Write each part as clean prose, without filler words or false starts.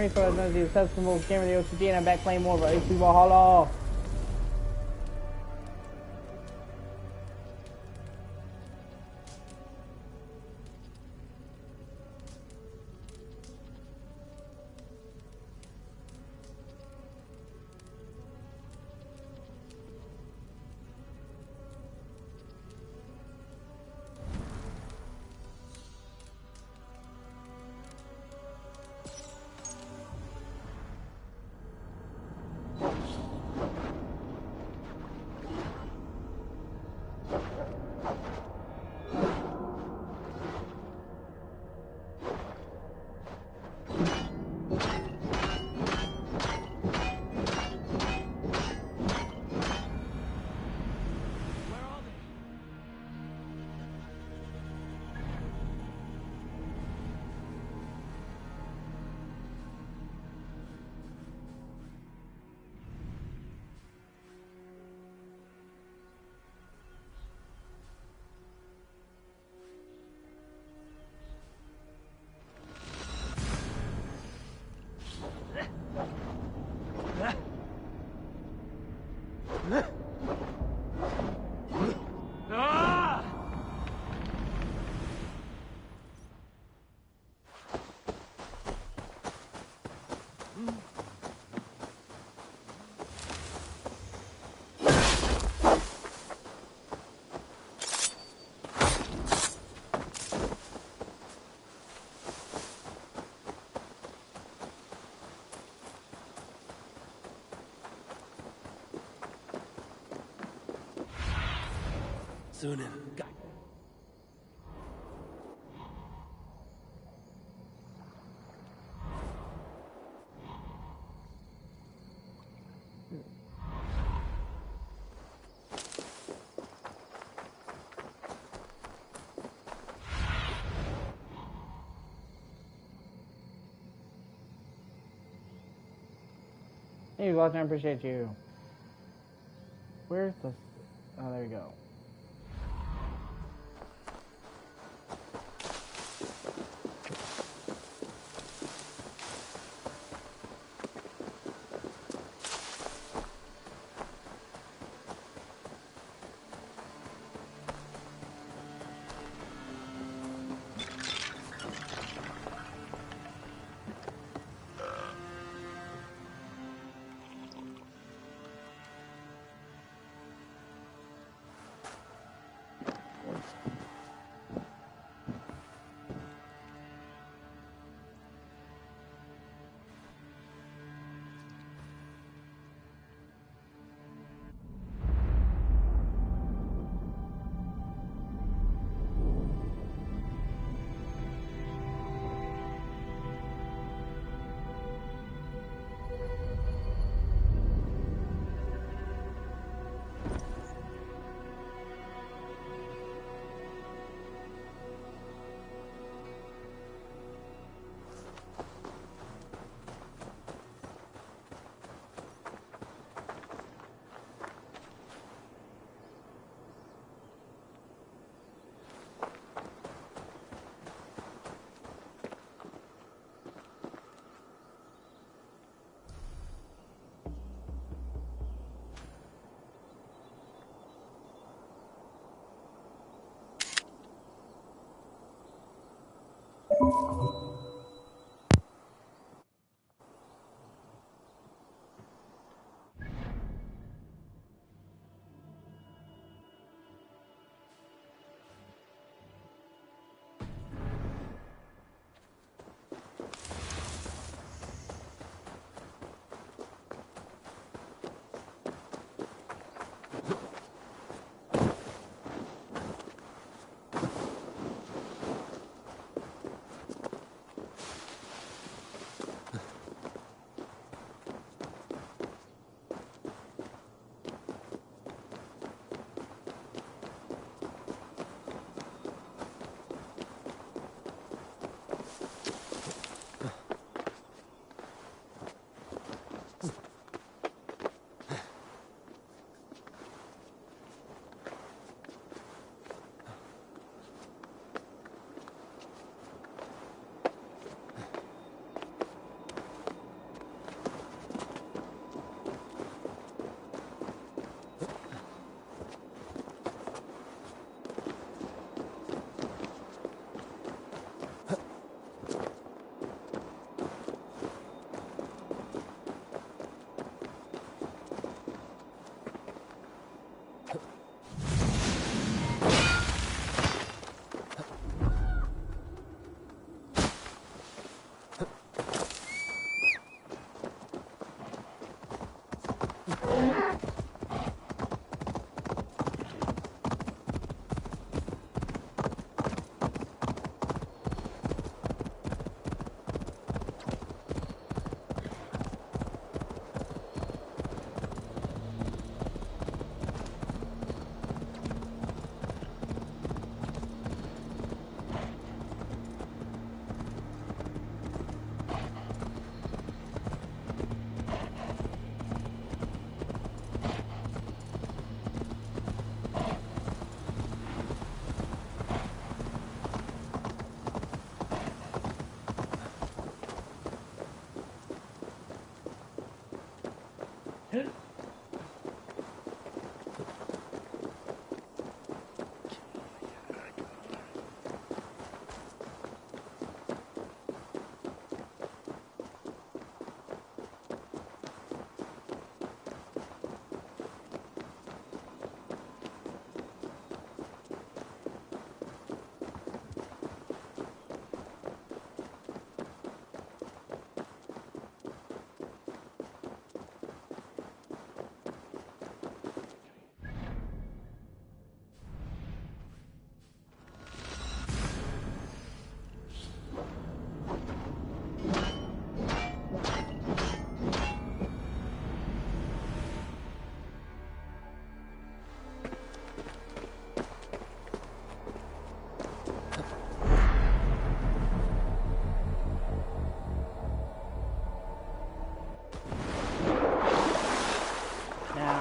Thanks for another successful game of the O.C.G, and I'm back playing more of O.C.G Valhalla. Sunan. Hey, Walter, I appreciate you. Where's the... Oh, there you go.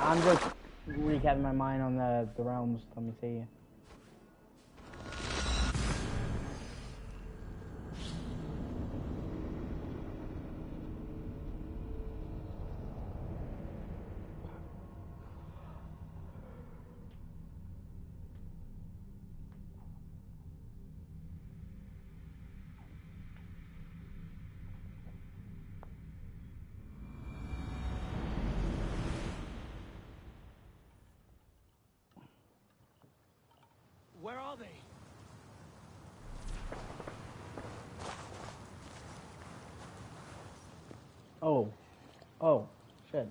I'm just recapping my mind on the realms. Let me see. Where are they? Oh, shit.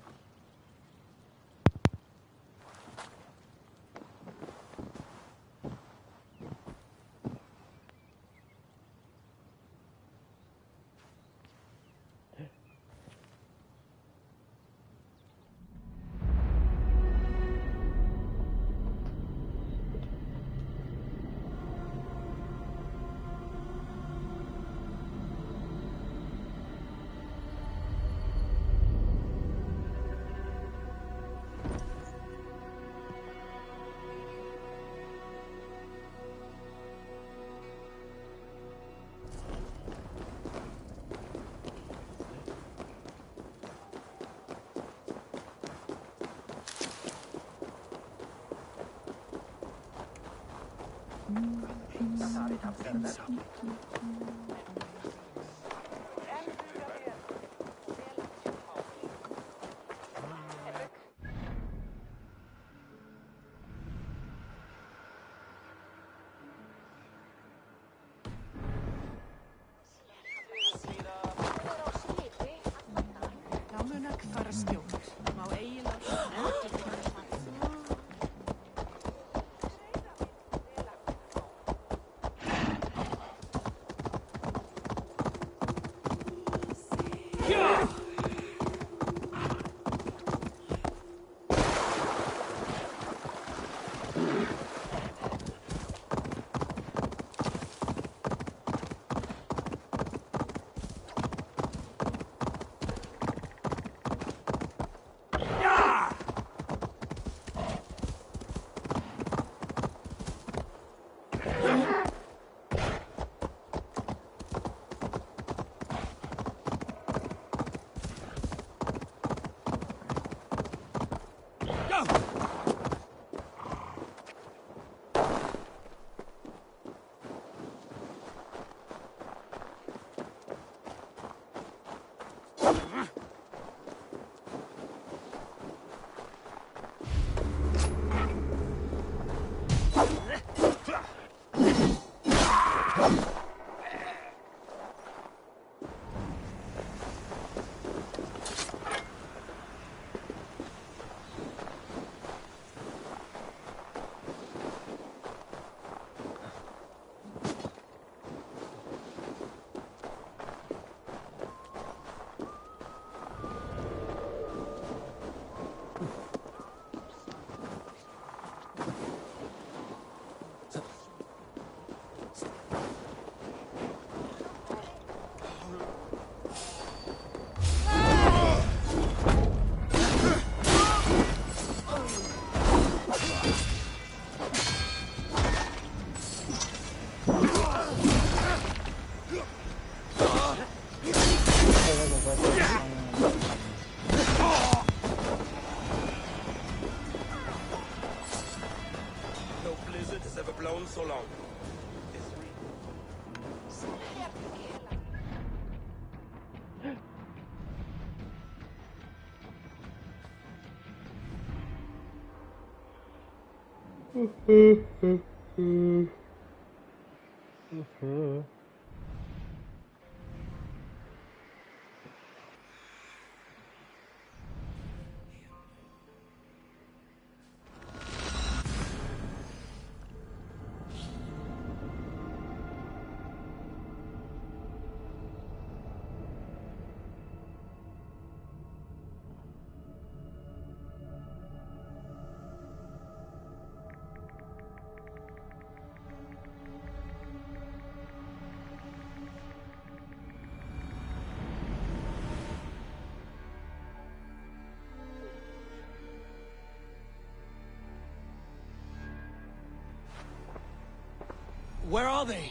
Where are they?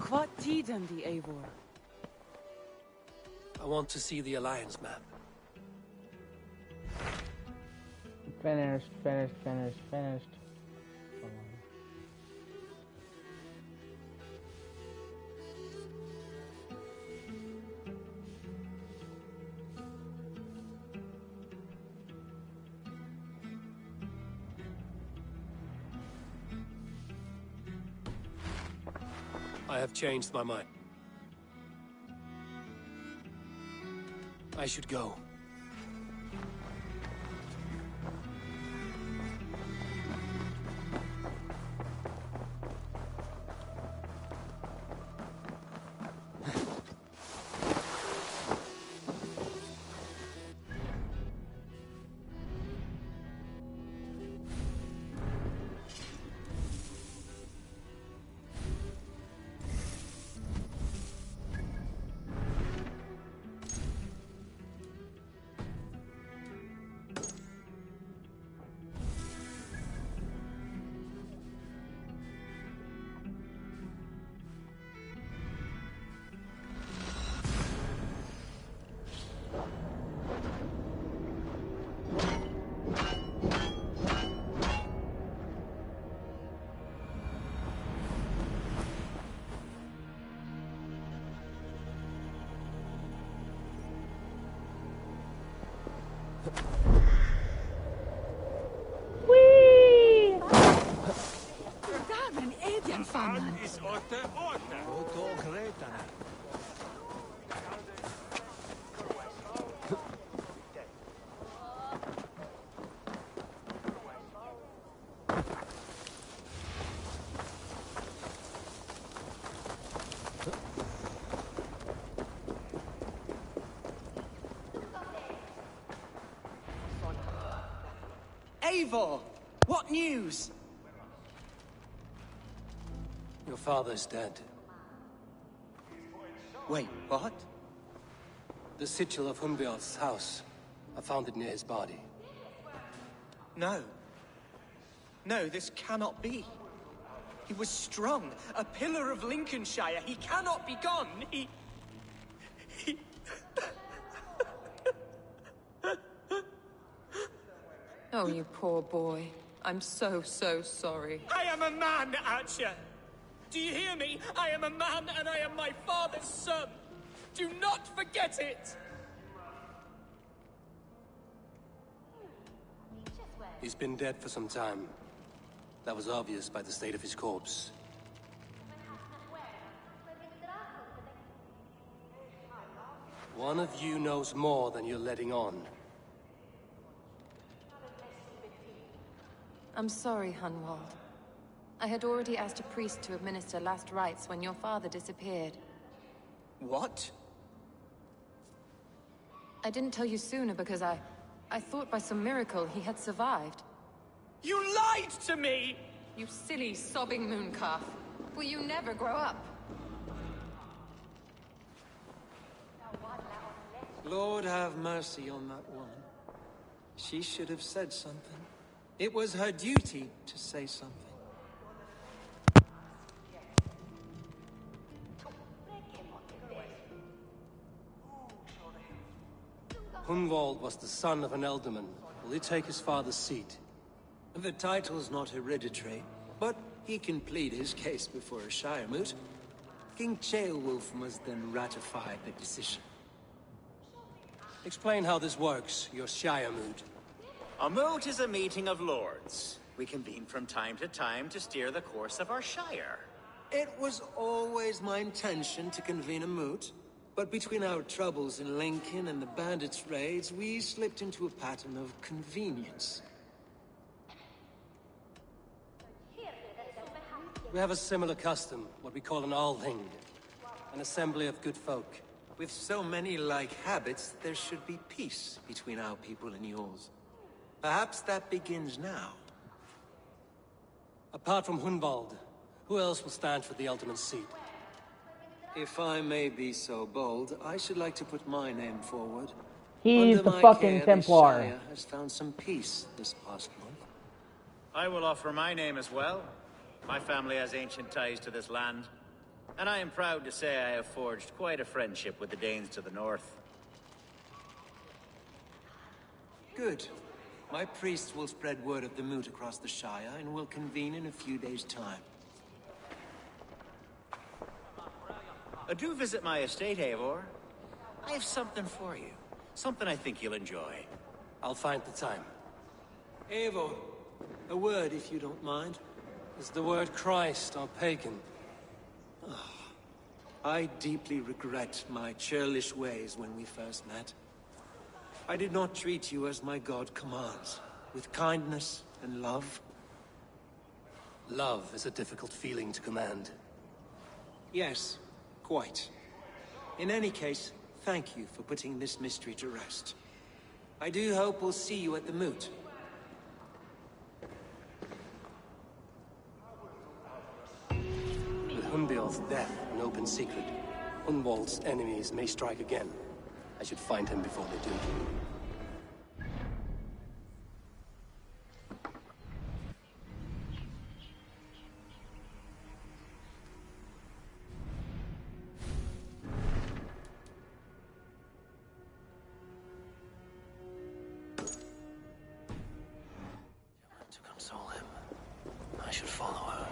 What tiden the Eivor? I want to see the Alliance map. Finished. I have changed my mind. I should go. Dagen egen famman. Is orte. Eivor! What news? Your father's dead. Wait, what? The sigil of Hunbjorn's house. I found it near his body. No. No, this cannot be. He was strong, a pillar of Lincolnshire. He cannot be gone. He... Oh, you poor boy. I'm so sorry. I am a man, Archer. Do you hear me? I am a man and I am my father's son. Do not forget it! He's been dead for some time. That was obvious by the state of his corpse. One of you knows more than you're letting on. I'm sorry, Hunwald. I had already asked a priest to administer last rites when your father disappeared. What? I didn't tell you sooner because I thought by some miracle he had survived. You lied to me! You silly, sobbing mooncalf. Will you never grow up? Lord have mercy on that woman. She should have said something. It was her duty to say something. Hunwald was the son of an ealdorman. Will he take his father's seat? The title's not hereditary, but he can plead his case before a Shire moot. King Ceolwulf must then ratify the decision. Explain how this works, your Shire moot. A moot is a meeting of lords. We convene from time to time to steer the course of our Shire. It was always my intention to convene a moot, but between our troubles in Lincoln and the bandits' raids, we slipped into a pattern of convenience. We have a similar custom, what we call an Althing. An assembly of good folk. With so many like habits, there should be peace between our people and yours. Perhaps that begins now. Apart from Hunwald, who else will stand for the Ealdorman's seat? If I may be so bold, I should like to put my name forward. He's Under the my fucking care, Templar. The Shire has found some peace this past month. I will offer my name as well. My family has ancient ties to this land, and I am proud to say I have forged quite a friendship with the Danes to the north. Good. My priests will spread word of the moot across the Shire, and will convene in a few days' time. Do visit my estate, Eivor. I have something for you. Something I think you'll enjoy. I'll find the time. Eivor, a word if you don't mind. Is the word Christ or pagan? I deeply regret my churlish ways when we first met. I did not treat you as my god commands, with kindness and love. Love is a difficult feeling to command. Yes, quite. In any case, thank you for putting this mystery to rest. I do hope we'll see you at the moot. With Hunbjorn's death an open secret, Hunwald's enemies may strike again. I should find him before they do. To console him, I should follow her.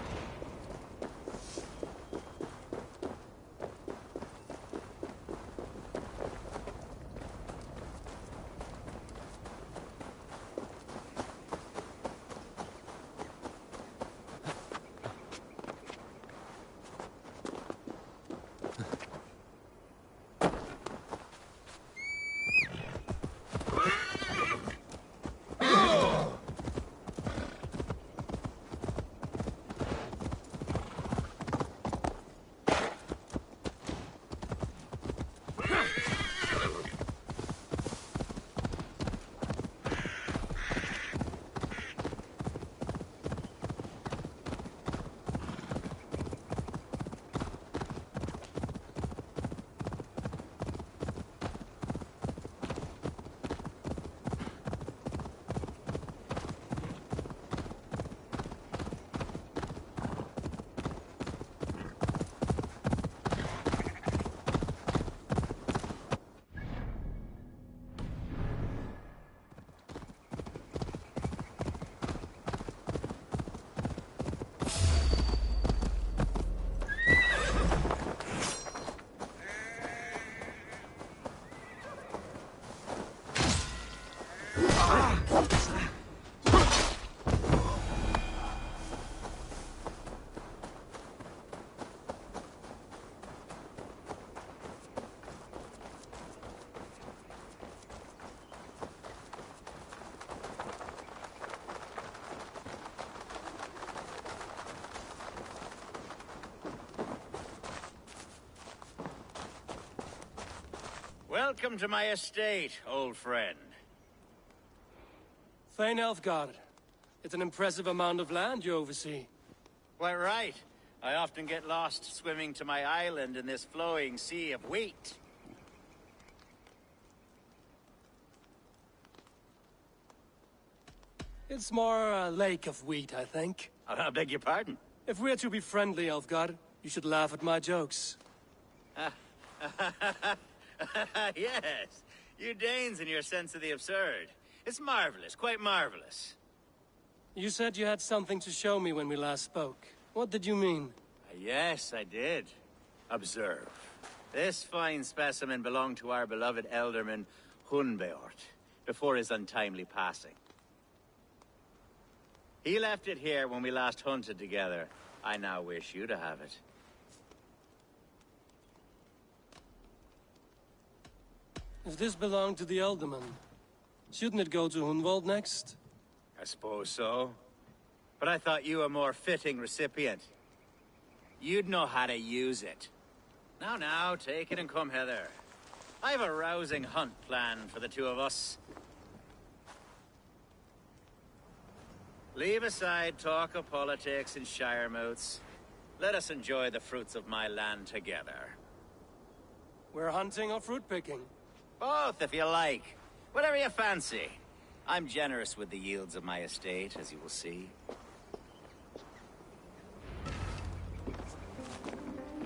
Welcome to my estate, old friend. Thane Elfgard. It's an impressive amount of land you oversee. Quite right. I often get lost swimming to my island in this flowing sea of wheat. It's more a lake of wheat, I think. I beg your pardon? If we're to be friendly, Elfgard, you should laugh at my jokes. Yes, you Danes and your sense of the absurd. It's marvelous, quite marvelous. You said you had something to show me when we last spoke. What did you mean? Yes, I did. Observe. This fine specimen belonged to our beloved elderman, Hunbeort, before his untimely passing. He left it here when we last hunted together. I now wish you to have it. If this belonged to the Elderman, shouldn't it go to Hunwald next? I suppose so. But I thought you a more fitting recipient. You'd know how to use it. Now, take it and come hither. I've a rousing hunt planned for the two of us. Leave aside talk of politics and shire moots. Let us enjoy the fruits of my land together. We're hunting or fruit picking? Both, if you like. Whatever you fancy. I'm generous with the yields of my estate, as you will see.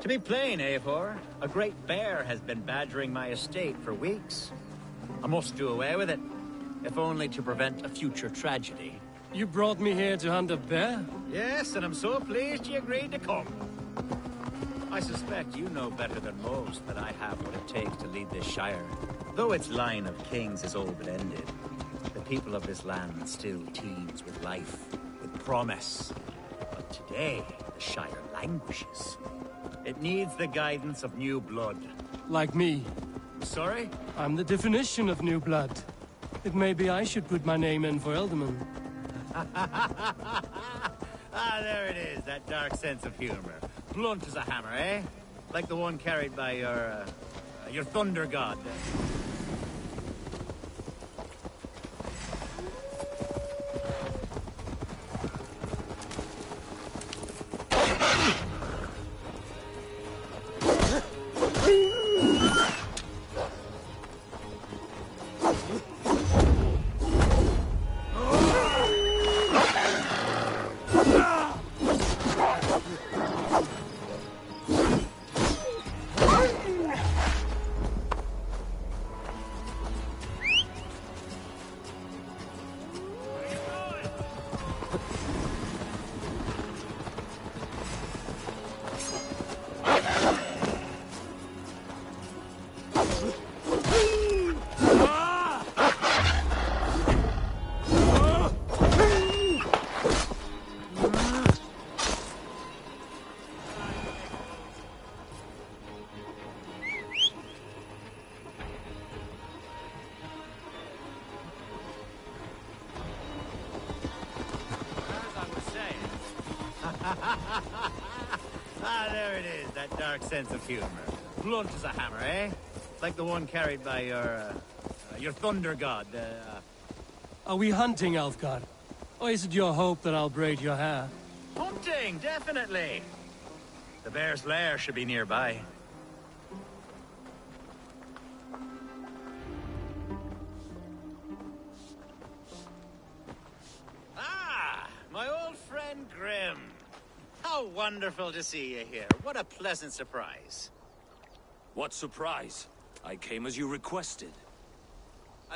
To be plain, Eivor, a great bear has been badgering my estate for weeks. I must do away with it, if only to prevent a future tragedy. You brought me here to hunt a bear? Yes, and I'm so pleased you agreed to come. I suspect you know better than most that I have what it takes to lead this shire. Though its line of kings is old but ended, the people of this land still teems with life, with promise. But today, the shire languishes. It needs the guidance of new blood. Like me. Sorry? I'm the definition of new blood. It may be I should put my name in for Elderman. There it is, that dark sense of humor. Blunt as a hammer, eh? Like the one carried by your thunder god. There it is, that dark sense of humor. Blunt as a hammer, eh? Like the one carried by your thunder god. Are we hunting, Elfgard? Or is it your hope that I'll braid your hair? Hunting, definitely. The bear's lair should be nearby. Ah, my old friend Grim. How wonderful to see you here. What a pleasant surprise. What surprise? I came as you requested.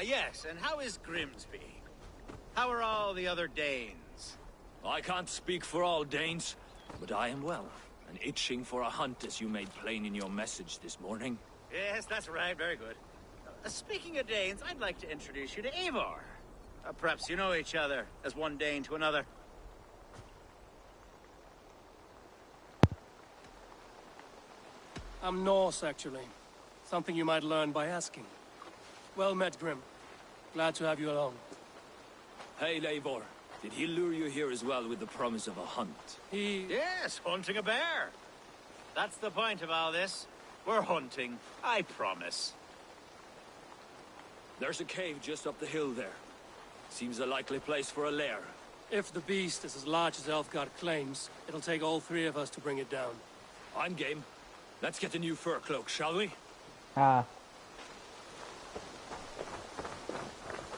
Yes, and how is Grimsby? How are all the other Danes? I can't speak for all Danes, but I am well, and itching for a hunt as you made plain in your message this morning. Yes, that's right, very good. Speaking of Danes, I'd like to introduce you to Eivor. Perhaps you know each other, as one Dane to another. I'm Norse, actually. Something you might learn by asking. Well met, Grim. Glad to have you along. Hey, Eivor. Did he lure you here as well with the promise of a hunt? Yes, hunting a bear. That's the point of all this. We're hunting, I promise. There's a cave just up the hill there. Seems a likely place for a lair. If the beast is as large as Elfgard claims, it'll take all three of us to bring it down. I'm game. Let's get a new fur cloak, shall we? Ah.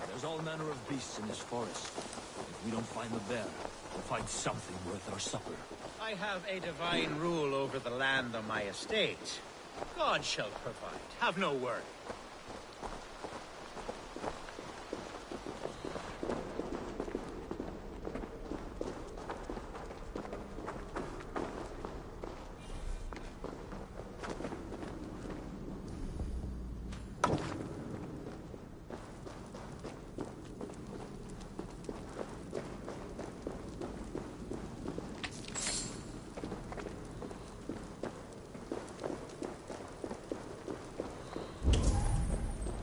There's all manner of beasts in this forest. If we don't find the bear, we'll find something worth our supper. I have a divine rule over the land on my estate. God shall provide. Have no worry.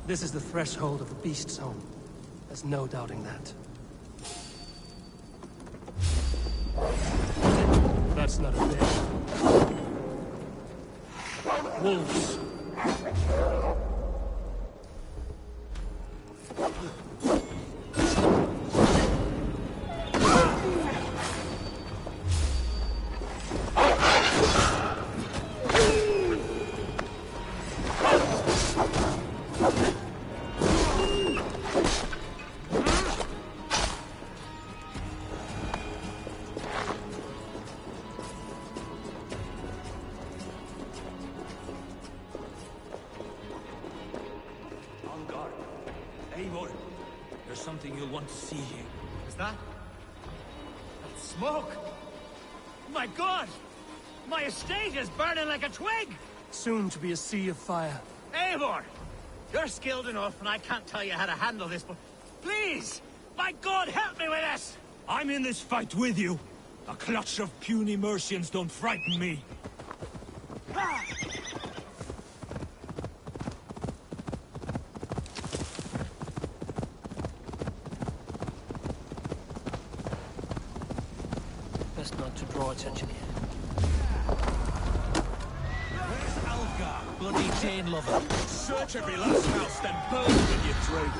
This is the threshold of the beast's home. There's no doubting that. That's not a bear. Wolves. Eivor, there's something you'll want to see here. Is that smoke? My God! My estate is burning like a twig! Soon to be a sea of fire. Eivor! You're skilled enough, and I can't tell you how to handle this, but please! My God, help me with this! I'm in this fight with you. A clutch of puny Mercians don't frighten me. Best not to draw attention here. Where's Algar, bloody Dane lover? Search every last house, then burn when you drink.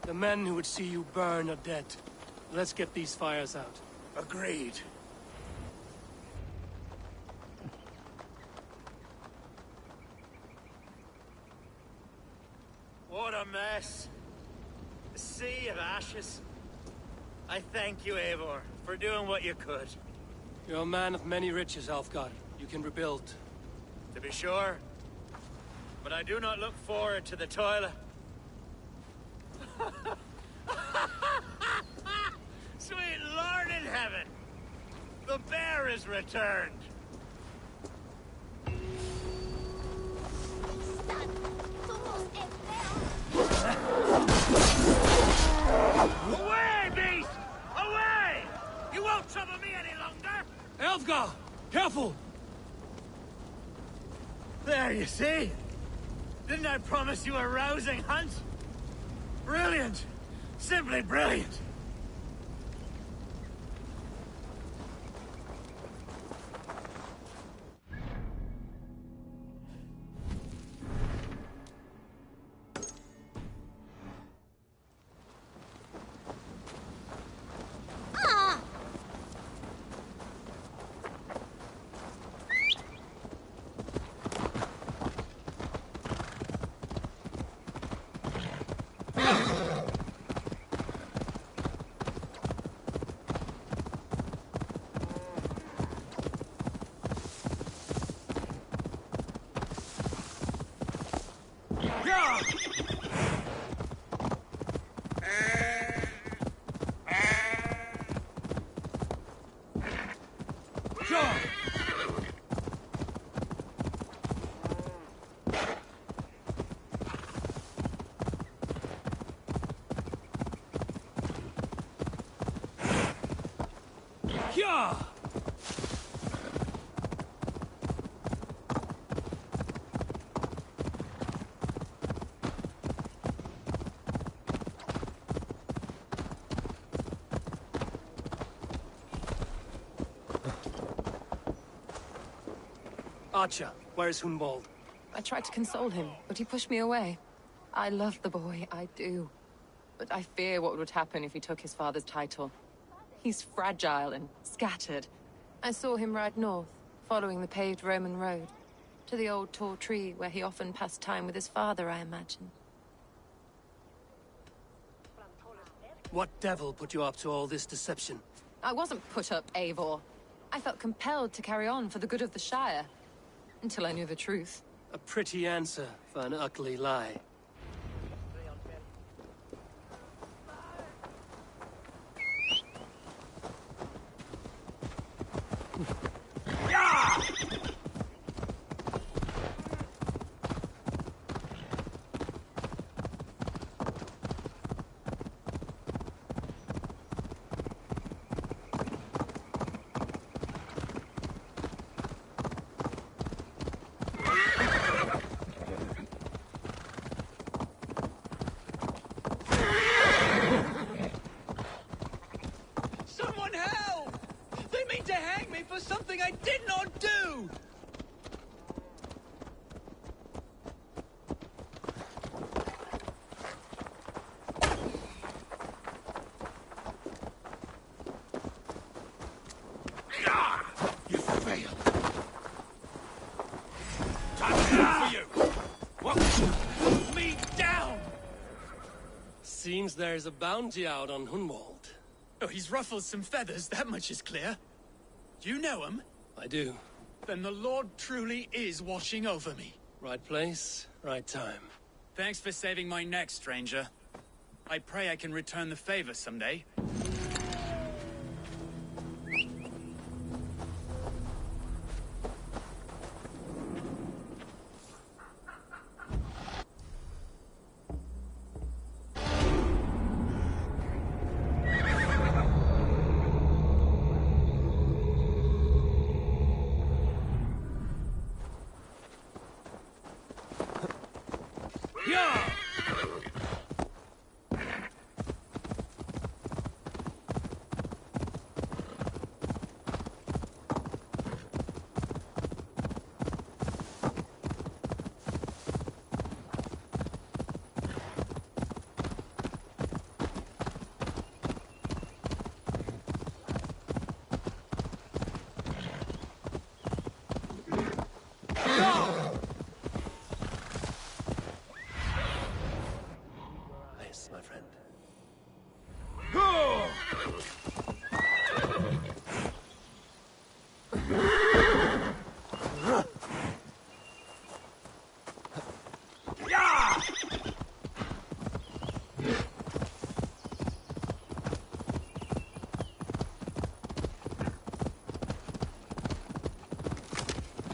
The men who would see you burn are dead. Let's get these fires out. Agreed. What a mess. A sea of ashes. I thank you, Eivor, for doing what you could. You're a man of many riches, Alfgar. You can rebuild. To be sure. But I do not look forward to the toil. Sweet Lord in heaven! The bear is returned! Away, beast! Away! You won't trouble me any longer! Elfgar! Careful! There, you see? Didn't I promise you a rousing hunt? Brilliant! Simply brilliant! Yeah! Archer, where is Hunwald? I tried to console him, but he pushed me away. I love the boy, I do. But I fear what would happen if he took his father's title. He's fragile and scattered. I saw him ride north, following the paved Roman road. To the old tall tree where he often passed time with his father, I imagine. What devil put you up to all this deception? I wasn't put up, Eivor. I felt compelled to carry on for the good of the Shire. Until I knew the truth. A pretty answer for an ugly lie. Someone help! They mean to hang me for something I did not do! You failed. Time for you! What? Put me down! Seems there's a bounty out on Hunwald. Oh, he's ruffled some feathers, that much is clear. Do you know him? I do. Then the Lord truly is watching over me. Right place, right time. Thanks for saving my neck, stranger. I pray I can return the favor someday. Yeah! Nice, my friend.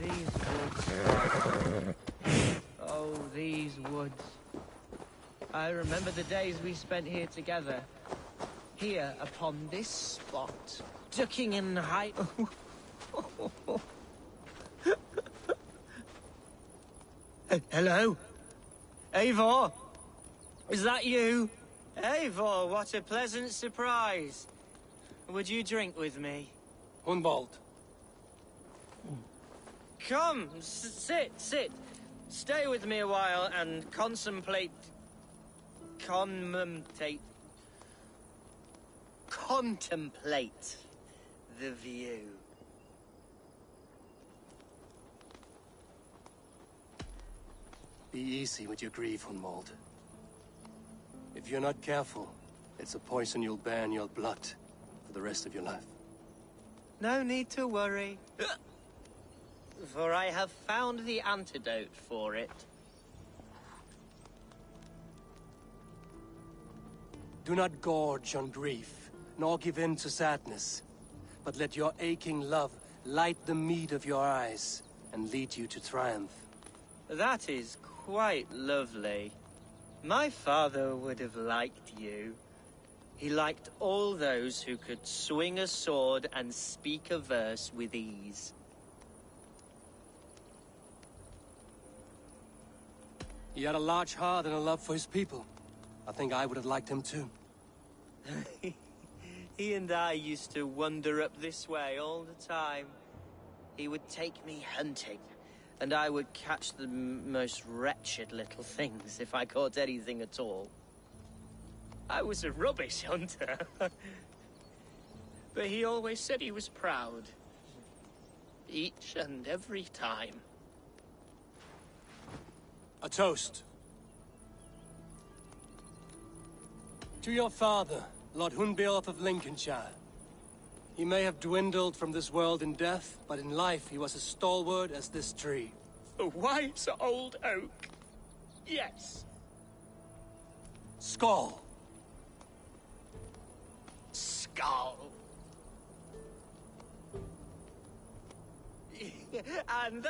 These woods. Oh, these woods. I remember the days we spent here together. Here, upon this spot. Ducking and hiding. Hello? Eivor? Is that you? Eivor, what a pleasant surprise. Would you drink with me? Hunwald. Come, sit. Stay with me a while and contemplate the view. Be easy with your grief, Hunwald. If you're not careful, it's a poison you'll bear in your blood for the rest of your life. No need to worry. For I have found the antidote for it. Do not gorge on grief, nor give in to sadness, but let your aching love light the mead of your eyes and lead you to triumph. That is quite lovely. My father would have liked you. He liked all those who could swing a sword and speak a verse with ease. He had a large heart and a love for his people. I think I would have liked him too. He and I used to wander up this way all the time. He would take me hunting, and I would catch the most wretched little things if I caught anything at all. I was a rubbish hunter. But he always said he was proud. Each and every time. A toast. To your father, Lord Hunbeorth of Lincolnshire. He may have dwindled from this world in death, but in life he was as stalwart as this tree. A wise old oak. Yes. Skull. Skull. And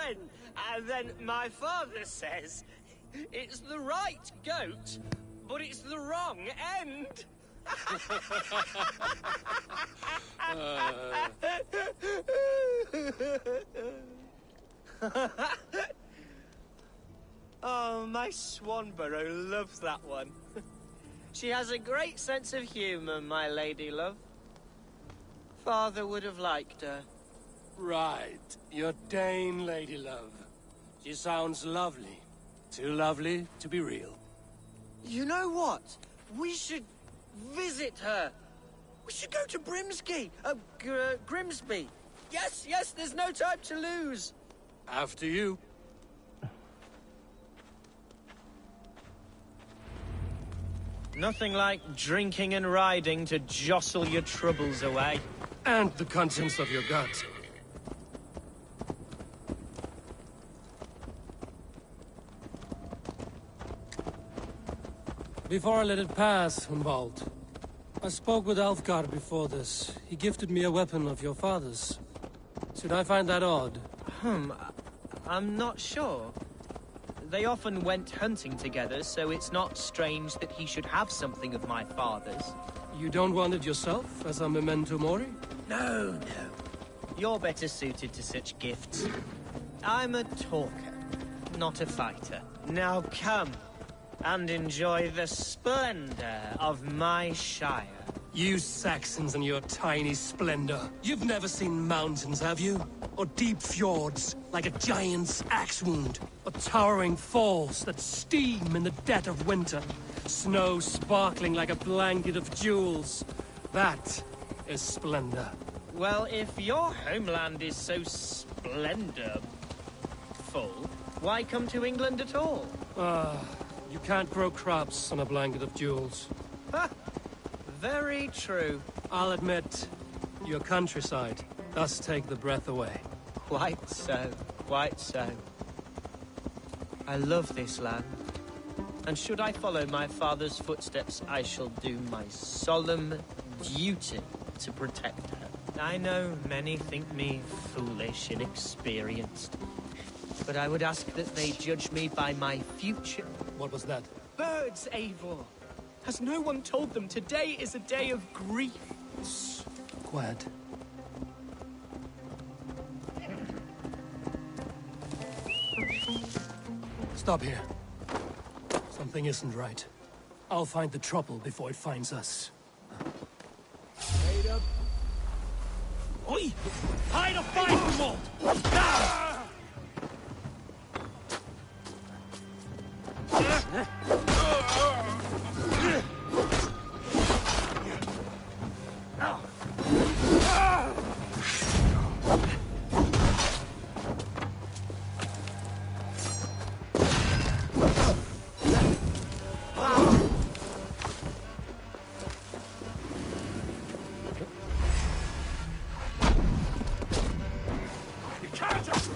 then my father says, it's the right goat, but it's the wrong end. Oh, my Swanborough loves that one. She has a great sense of humor, my lady love. Father would have liked her. Right. Your Dane lady love. She sounds lovely. Too lovely to be real. You know what? We should visit her. We should go to Grimsby. Yes, there's no time to lose. After you. Nothing like drinking and riding to jostle your troubles away. And the contents of your gut. Before I let it pass, Humboldt, I spoke with Alfgar before this. He gifted me a weapon of your father's. Should I find that odd? I'm not sure. They often went hunting together, so it's not strange that he should have something of my father's. You don't want it yourself, as a memento mori? No. You're better suited to such gifts. I'm a talker, not a fighter. Now come and enjoy the splendor of my shire. You Saxons and your tiny splendor. You've never seen mountains, have you? Or deep fjords, like a giant's axe wound? Or towering falls that steam in the dead of winter? Snow sparkling like a blanket of jewels? That is splendor. Well, if your homeland is so splendorful, why come to England at all? You can't grow crops on a blanket of jewels. Ha! Very true. I'll admit, your countryside does take the breath away. Quite so. I love this land. And should I follow my father's footsteps, I shall do my solemn duty to protect her. I know many think me foolish, inexperienced. But I would ask that they judge me by my future. What was that? Birds, Eivor! Has no one told them today is a day of grief? Quiet. Stop here. Something isn't right. I'll find the trouble before it finds us. Straight up. Oi! Hide a fight, Humboldt! Now! You can't just...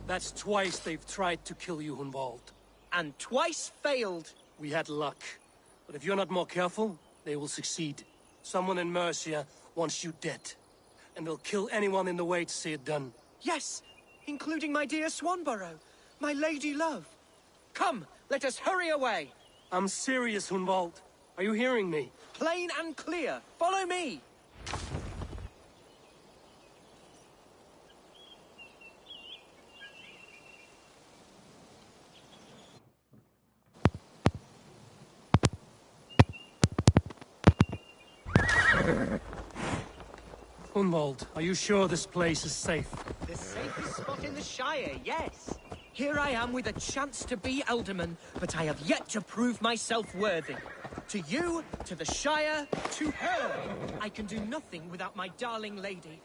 That's twice they've tried to kill you, Hunwald. And twice failed. We had luck. But if you're not more careful, they will succeed. Someone in Mercia wants you dead. And they'll kill anyone in the way to see it done. Yes, including my dear Swanborough, my lady love. Come, let us hurry away. I'm serious, Hunwald. Are you hearing me? Plain and clear. Follow me. Hunwald, are you sure this place is safe? The safest spot in the Shire, yes. Here I am with a chance to be Alderman, but I have yet to prove myself worthy. To you, to the Shire, to her. I can do nothing without my darling lady.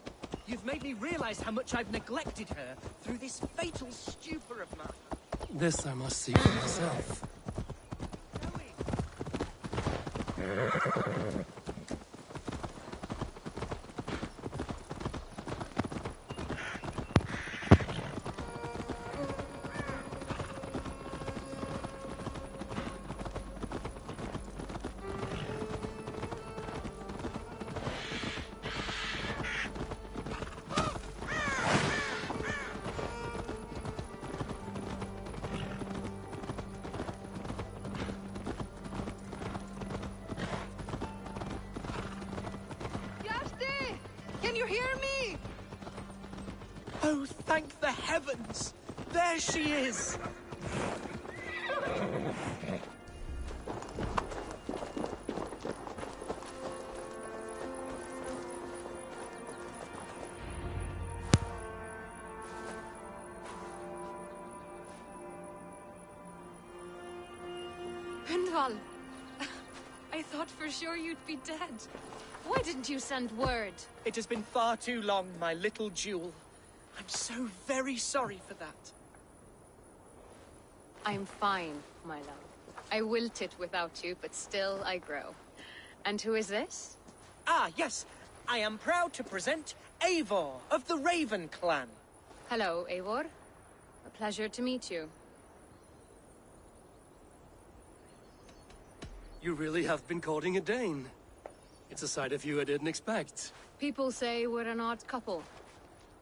You've made me realize how much I've neglected her through this fatal stupor of mine. This I must see for myself. Can you hear me? Oh, thank the heavens! There she is! Hunwald, I thought for sure you'd be dead. Why didn't you send word? It has been far too long, my little jewel. I'm so very sorry for that. I'm fine, my love. I wilted without you, but still I grow. And who is this? Ah, yes. I am proud to present Eivor of the Raven clan. Hello, Eivor. A pleasure to meet you. You really have been courting a Dane. It's a side of you I didn't expect. People say we're an odd couple.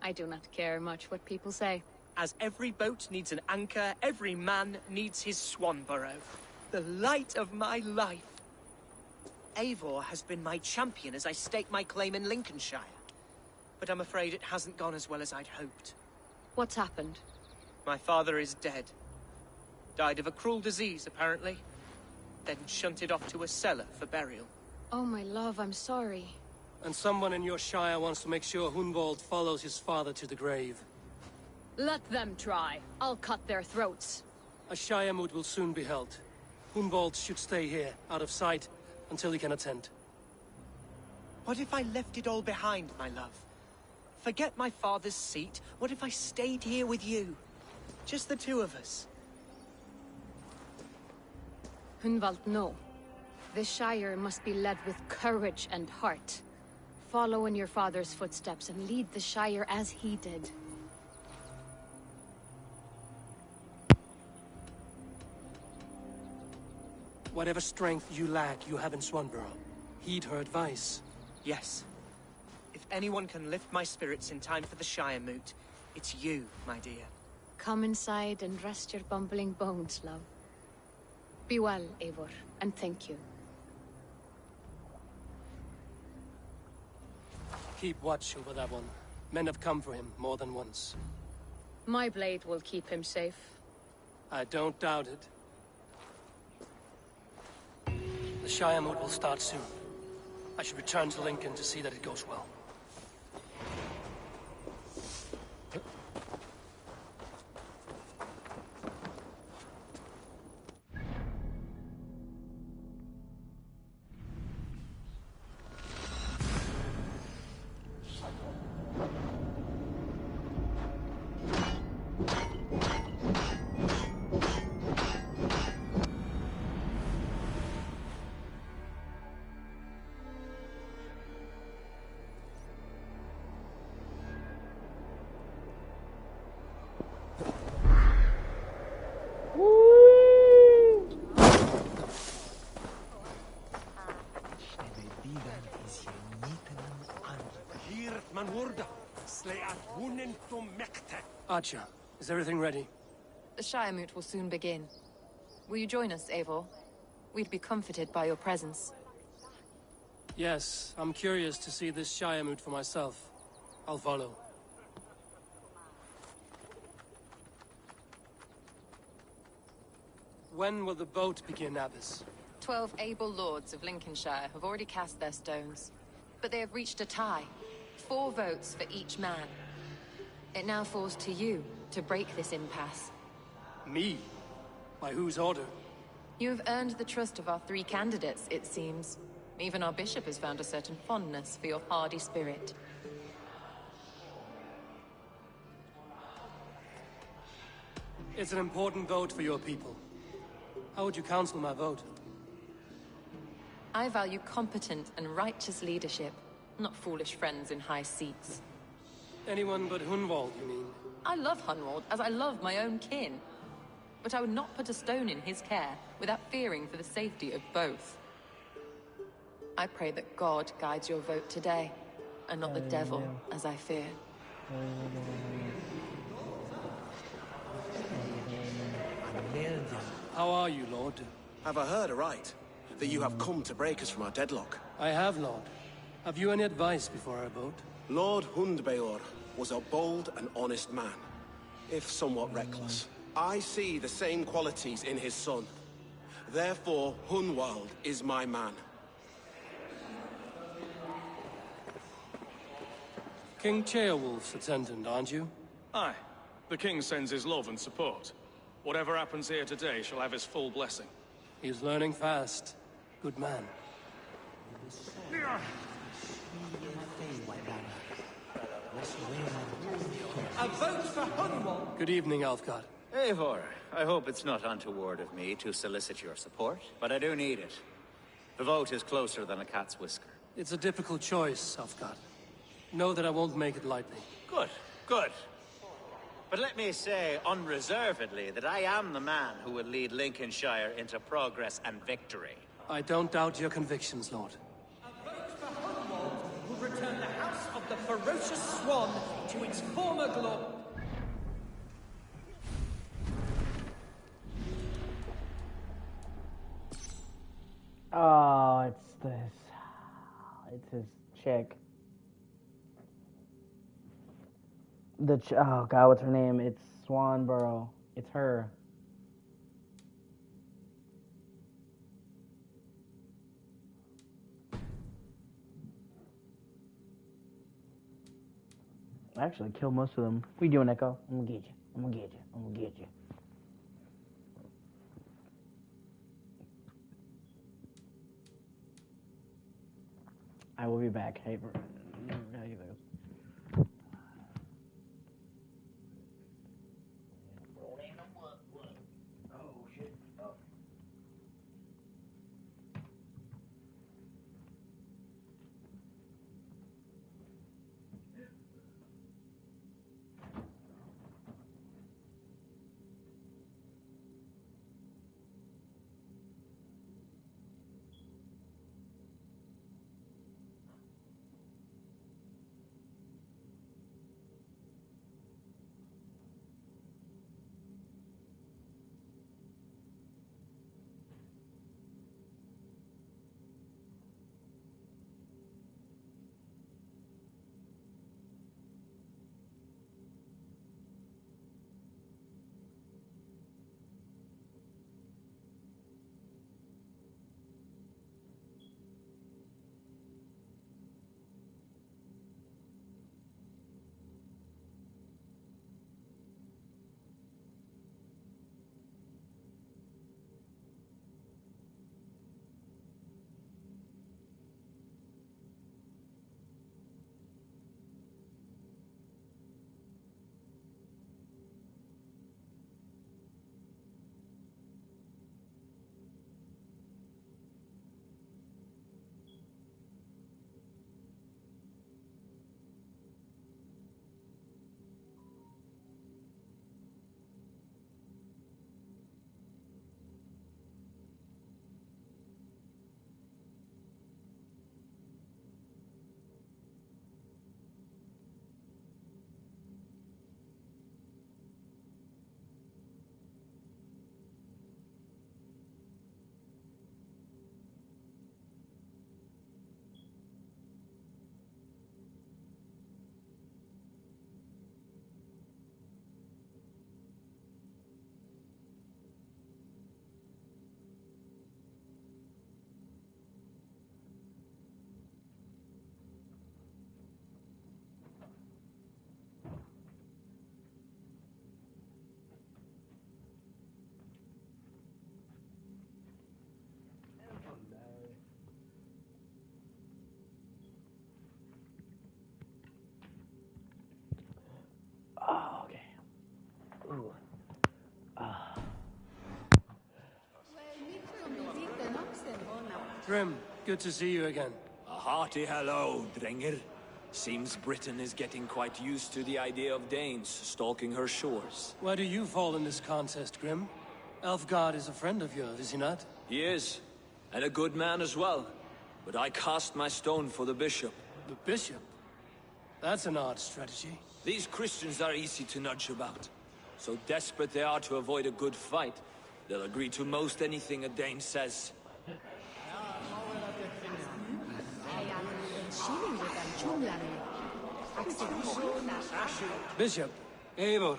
I do not care much what people say. As every boat needs an anchor, every man needs his Swanborough. The light of my life. Eivor has been my champion as I stake my claim in Lincolnshire. But I'm afraid it hasn't gone as well as I'd hoped. What's happened? My father is dead. Died of a cruel disease, apparently. Then shunted off to a cellar for burial. Oh, my love, I'm sorry. And someone in your shire wants to make sure Hunwald follows his father to the grave. Let them try. I'll cut their throats. A shire moot will soon be held. Hunwald should stay here, out of sight, until he can attend. What if I left it all behind, my love? Forget my father's seat. What if I stayed here with you? Just the two of us. Hunwald, no. This Shire must be led with courage and heart. Follow in your father's footsteps and lead the Shire as he did. Whatever strength you lack, you have in Swanborough. Heed her advice. Yes. If anyone can lift my spirits in time for the Shire moot, it's you, my dear. Come inside and rest your bumbling bones, love. Be well, Eivor, and thank you. Keep watch over that one. Men have come for him more than once. My blade will keep him safe. I don't doubt it. The Shire moot will start soon. I should return to Lincoln to see that it goes well. Archer, is everything ready? The Shire Moot will soon begin. Will you join us, Eivor? We'd be comforted by your presence. Yes, I'm curious to see this Shire Moot for myself. I'll follow. When will the boat begin, Abbess? 12 able lords of Lincolnshire have already cast their stones, but they have reached a tie. 4 votes for each man. It now falls to you to break this impasse. Me? By whose order? You have earned the trust of our 3 candidates, it seems. Even our bishop has found a certain fondness for your hardy spirit. It's an important vote for your people. How would you counsel my vote? I value competent and righteous leadership, not foolish friends in high seats. Anyone but Hunwald, you mean? I love Hunwald, as I love my own kin. But I would not put a stone in his care without fearing for the safety of both. I pray that God guides your vote today, and not the devil, as I fear. How are you, Lord? Have I heard aright? That you have come to break us from our deadlock? I have, Lord. Have you any advice before I vote? Lord Hundbeor was a bold and honest man, if somewhat reckless. I see the same qualities in his son. Therefore, Hunwald is my man. King Ceolwulf's attendant, aren't you? Aye. The king sends his love and support. Whatever happens here today shall have his full blessing. He's learning fast. Good man. A vote for Hunwald! Good evening, Alfgard. Eivor, I hope it's not untoward of me to solicit your support, but I do need it. The vote is closer than a cat's whisker. It's a difficult choice, Alfgard. Know that I won't make it lightly. Good, good. But let me say unreservedly that I am the man who will lead Lincolnshire into progress and victory. I don't doubt your convictions, Lord. A vote for Hunwald will return the House of the Ferocious Swan to its former glory. Oh, it's this. It's his chick. Oh god, what's her name? It's Swanborough. It's her. I actually killed most of them. What you doing, Echo? I'm gonna get you. I'm gonna get you. I'm gonna get you. I will be back. Hey, Grim, good to see you again. A hearty hello, Drenger. Seems Britain is getting quite used to the idea of Danes stalking her shores. Where do you fall in this contest, Grim? Elfgard is a friend of yours, is he not? He is, and a good man as well. But I cast my stone for the bishop. The bishop? That's an odd strategy. These Christians are easy to nudge about. So desperate they are to avoid a good fight, they'll agree to most anything a Dane says. Bishop. Eivor,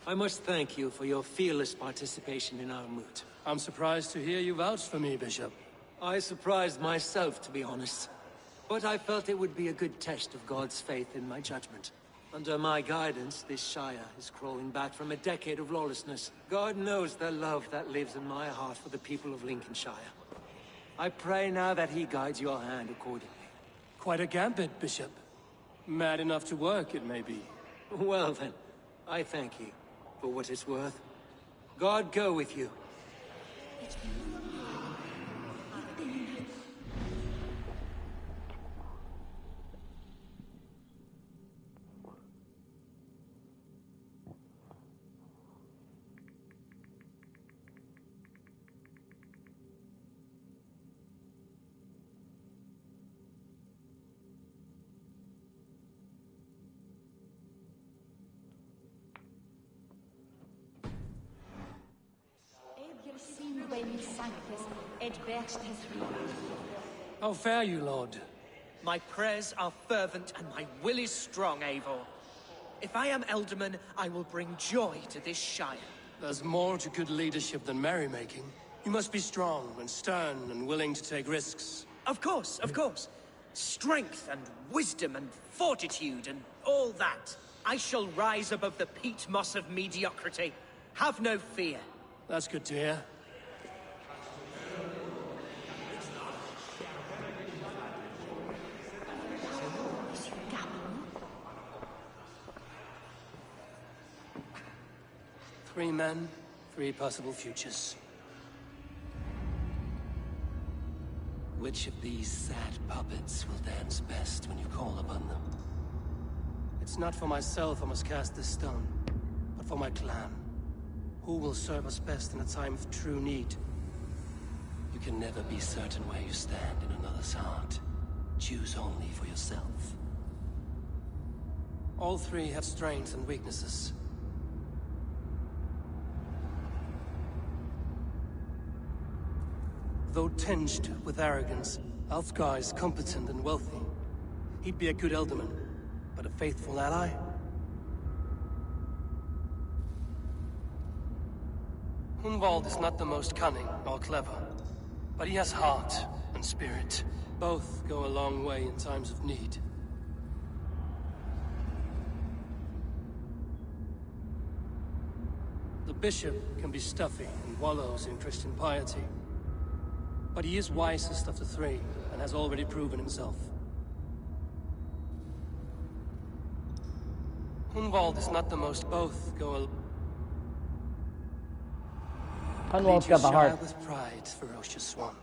I must thank you for your fearless participation in our moot. I'm surprised to hear you vouch for me, Bishop. I surprised myself, to be honest. But I felt it would be a good test of God's faith in my judgment. Under my guidance, this Shire is crawling back from a decade of lawlessness. God knows the love that lives in my heart for the people of Lincolnshire. I pray now that he guides your hand accordingly. Quite a gambit, Bishop. Mad enough to work, it may be. Well then, I thank you for what it's worth. God go with you. How fare you, Lord? My prayers are fervent and my will is strong, Eivor. If I am Elderman, I will bring joy to this Shire. There's more to good leadership than merrymaking. You must be strong and stern and willing to take risks. Of course, of course. Strength and wisdom and fortitude and all that. I shall rise above the peat moss of mediocrity. Have no fear. That's good to hear. Three men, three possible futures. Which of these sad puppets will dance best when you call upon them? It's not for myself I must cast this stone, but for my clan. Who will serve us best in a time of true need? You can never be certain where you stand in another's heart. Choose only for yourself. All three have strengths and weaknesses. Though tinged with arrogance, Alfgar is competent and wealthy. He'd be a good Elderman, but a faithful ally? Hunwald is not the most cunning or clever, but he has heart and spirit. Both go a long way in times of need. The bishop can be stuffy and wallows in Christian piety. But he is wisest of the three, and has already proven himself. Hunwald is not the most. Both go Hunwald's got the heart. with pride, ferocious one.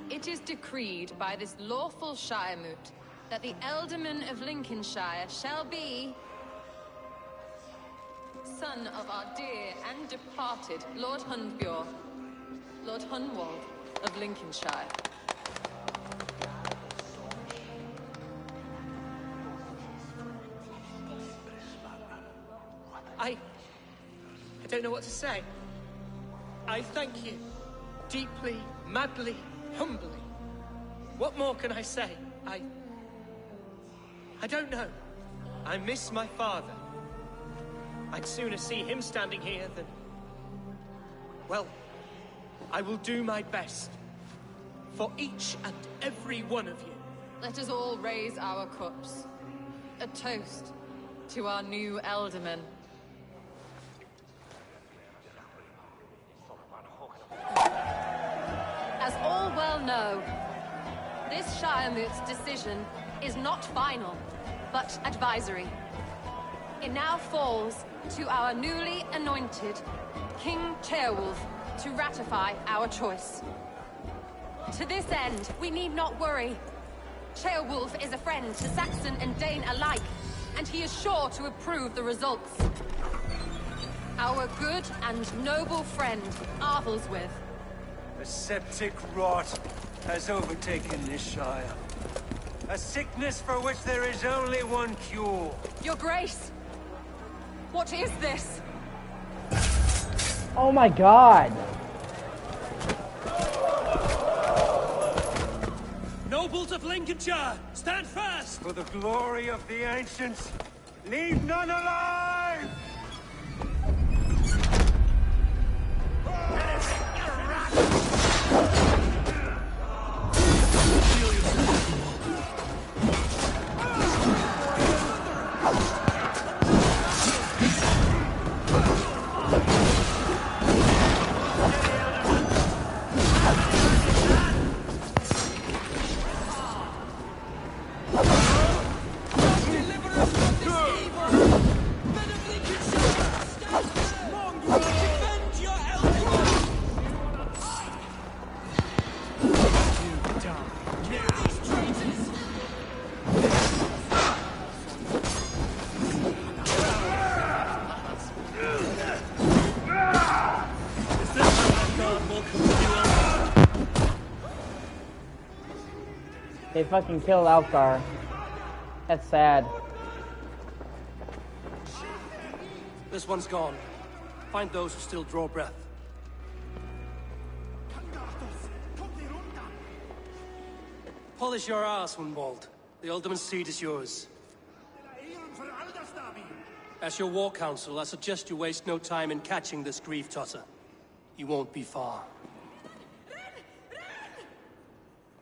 It is decreed by this lawful Shire moot that the Elderman of Lincolnshire shall be son of our dear and departed Lord Hundbjorn, Lord Hunwald of Lincolnshire. I don't know what to say. I thank you. Deeply, madly, humbly. What more can I say? I don't know. I miss my father. I'd sooner see him standing here than... Well, I will do my best. For each and every one of you. Let us all raise our cups. A toast to our new Elderman. As all well well know, this Shiremoot's decision is not final, but advisory. It now falls to our newly anointed King Ceolwulf to ratify our choice. To this end, we need not worry. Ceolwulf is a friend to Saxon and Dane alike, and he is sure to approve the results. Our good and noble friend, Arthelswith. A septic rot has overtaken this Shire. A sickness for which there is only one cure. Your Grace! What is this? Oh my god! Nobles of Lincolnshire, stand fast! For the glory of the ancients, leave none alive! They fucking killed Alcar. That's sad. This one's gone. Find those who still draw breath. Polish your ass, Hunwald. The Alderman's seat is yours. As your war council, I suggest you waste no time in catching this grief tosser. He won't be far.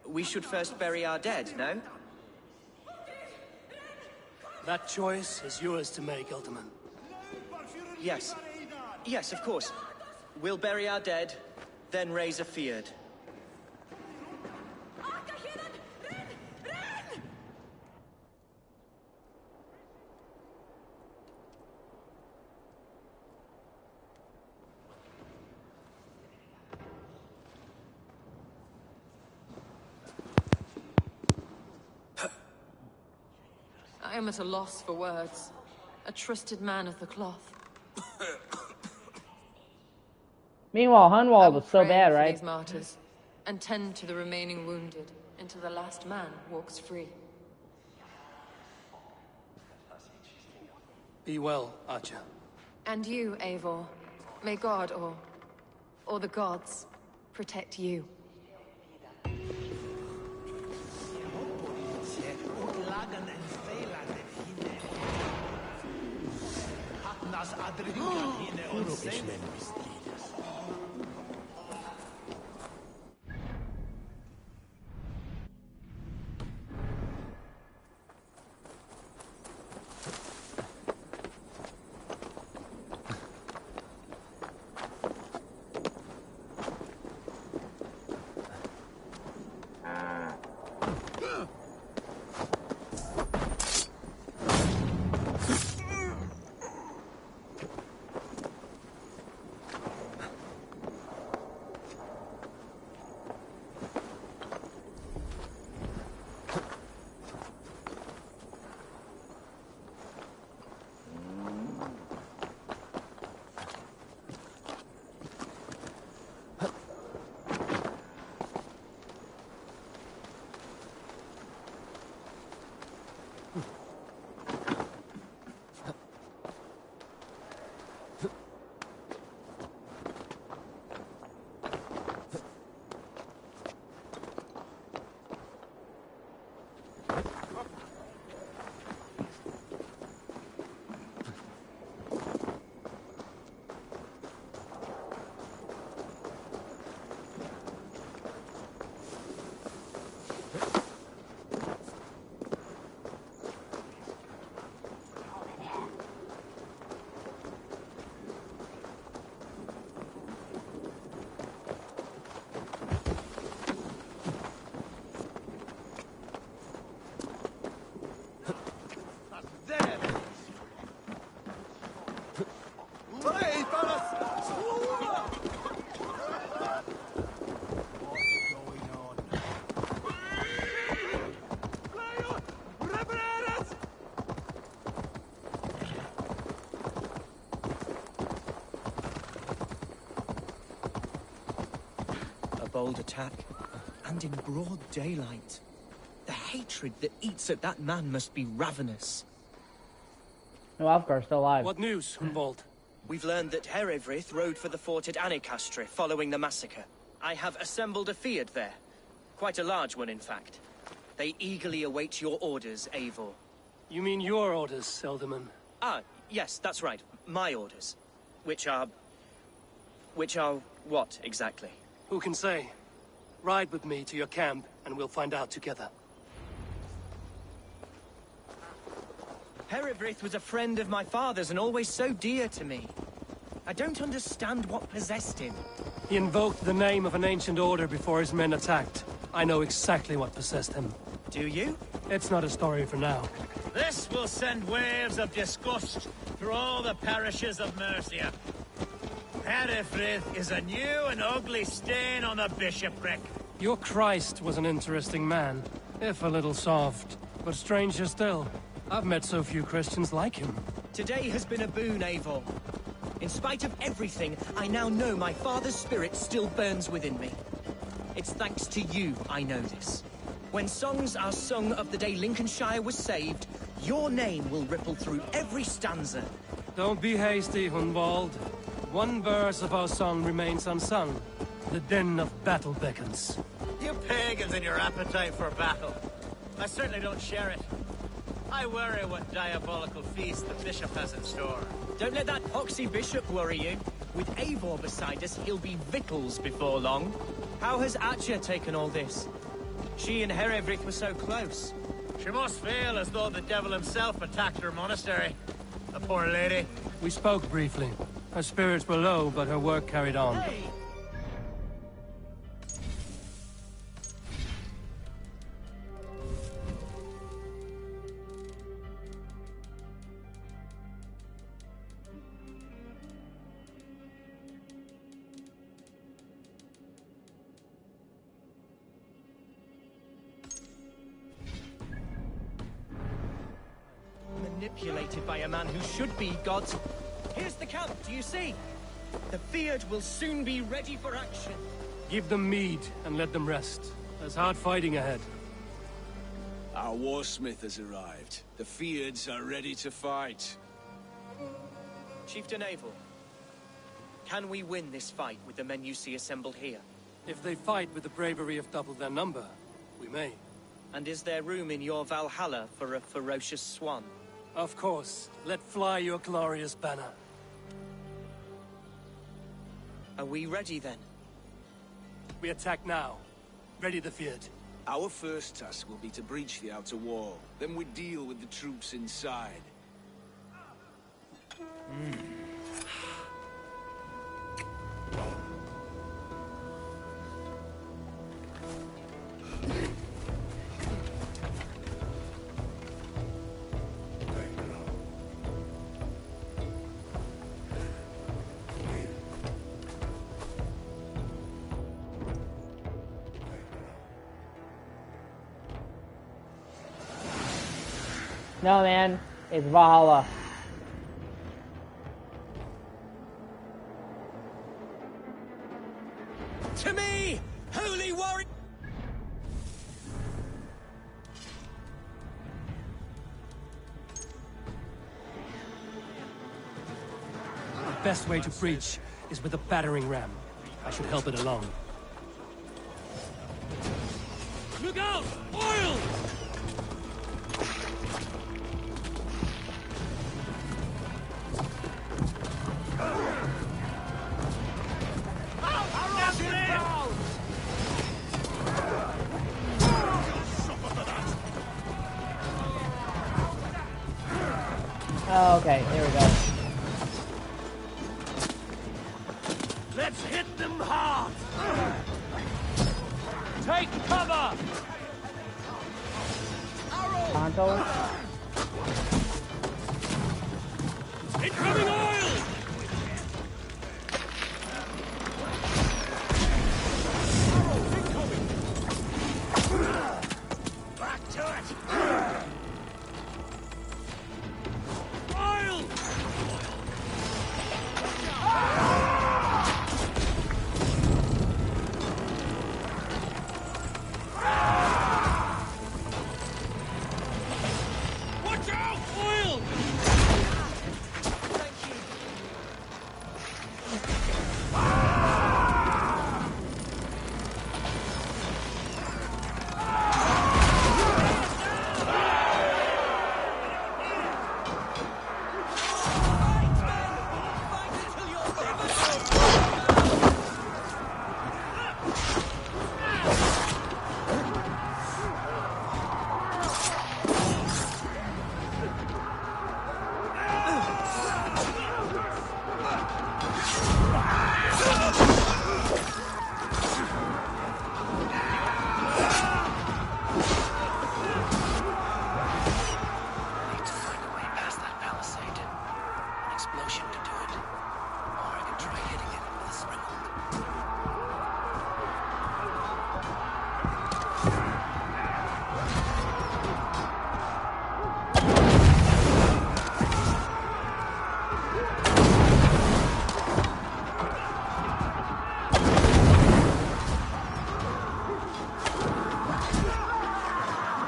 We should first bury our dead, no? That choice is yours to make, Alderman. Yes. Yes, of course. We'll bury our dead, then raise a feard. I am at a loss for words. A trusted man of the cloth. Meanwhile, Hunwald was so bad, For right? these martyrs, and tend to the remaining wounded until the last man walks free. Be well, Archer. And you, Eivor. May God, or the gods, protect you. bold attack, and in broad daylight. The hatred that eats at that man must be ravenous. No, Alfgar's still alive. What news, Hunwald? We've learned that Herevrith rode for the fort at Annikastre following the massacre. I have assembled a field there. Quite a large one, in fact. They eagerly await your orders, Eivor. You mean your orders, Elderman? Ah, yes, that's right. My orders. Which are what, exactly? Who can say? Ride with me to your camp, and we'll find out together. Herevrith was a friend of my father's and always so dear to me. I don't understand what possessed him. He invoked the name of an ancient order before his men attacked. I know exactly what possessed him. Do you? It's not a story for now. This will send waves of disgust through all the parishes of Mercia. Herefrith is a new and ugly stain on the bishopric. Your Christ was an interesting man, if a little soft. But stranger still, I've met so few Christians like him. Today has been a boon, Eivor. In spite of everything, I now know my father's spirit still burns within me. It's thanks to you I know this. When songs are sung of the day Lincolnshire was saved, your name will ripple through every stanza. Don't be hasty, Hunwald. One verse of our song remains unsung. The din of battle beckons. You pagans and your appetite for battle. I certainly don't share it. I worry what diabolical feast the bishop has in store. Don't let that poxy bishop worry you. With Eivor beside us, he'll be victuals before long. How has Atya taken all this? She and Herevrith were so close. She must feel as though the devil himself attacked her monastery. The poor lady. We spoke briefly. Her spirits were low, but her work carried on. Hey! Manipulated by a man who should be God's. Here's the camp, do you see? The Fyrd will soon be ready for action. Give them mead and let them rest. There's hard fighting ahead. Our warsmith has arrived. The Fyrds are ready to fight. Chieftain Eivor, can we win this fight with the men you see assembled here? If they fight with the bravery of double their number, we may. And is there room in your Valhalla for a ferocious swan? Of course. Let fly your glorious banner. Are we ready then? We attack now. Ready the Fyrd. Our first task will be to breach the outer wall. Then we deal with the troops inside. No, man. It's Valhalla. To me, holy warrior! The best way to breach is with a battering ram. I should help it along. Look out! Oil! Oh, okay, there we go. Let's hit them hard! Take cover! Tonto? Incoming oil! Back to it! Oil!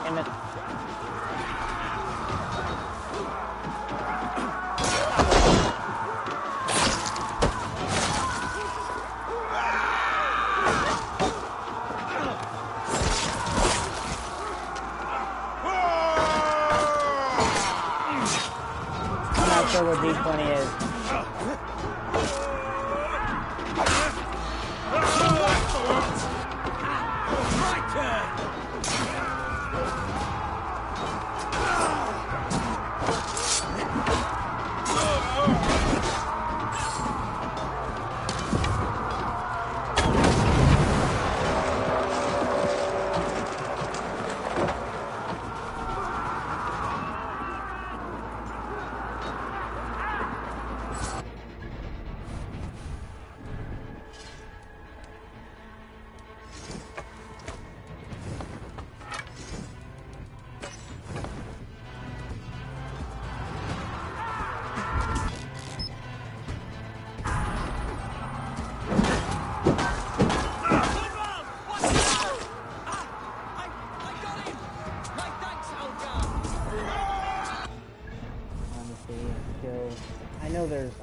Damn it. I'm not sure what D20 is.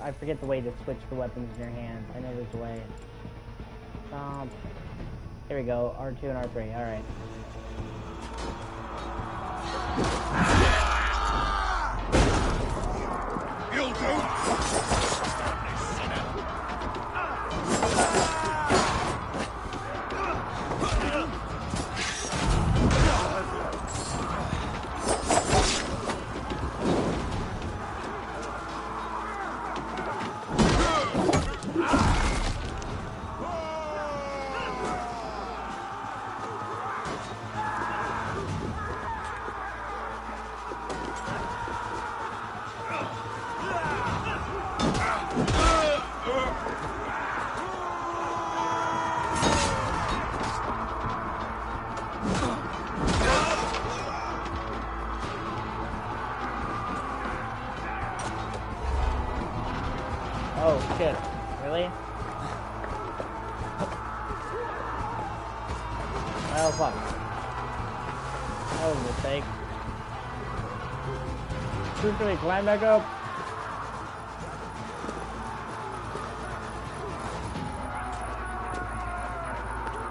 I forget the way to switch the weapons in your hands. I know there's a way. Here we go. R2 and R3. Alright. You'll do. Oh, shit. Really? Oh, fuck. That was a mistake. Truthfully, climb back up.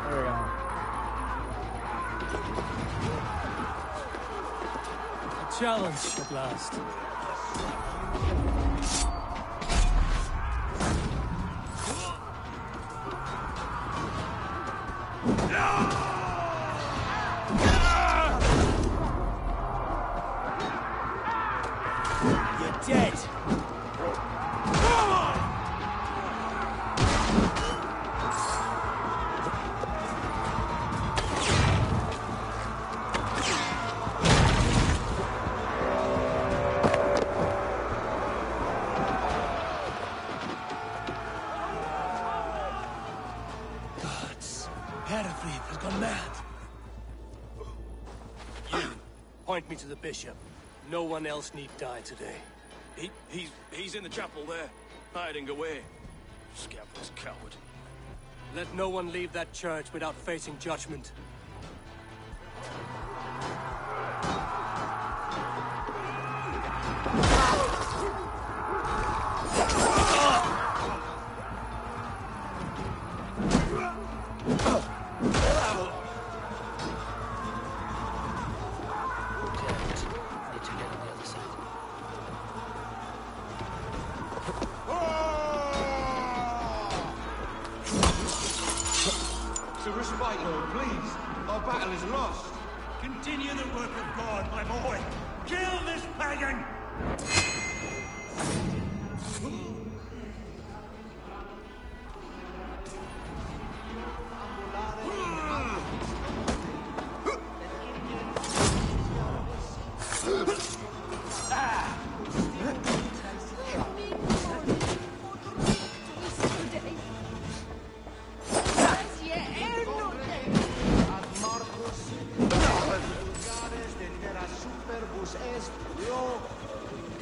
There we go. A challenge at last. You're dead. Gods, Herefrith has gone mad. You, point me to the bishop. No one else need die today. He's in the chapel there, hiding away. Scabrous coward. Let no one leave that church without facing judgment. Sir Respite, Lord, please. Our battle is lost. Continue the work of God, my boy. Kill this pagan!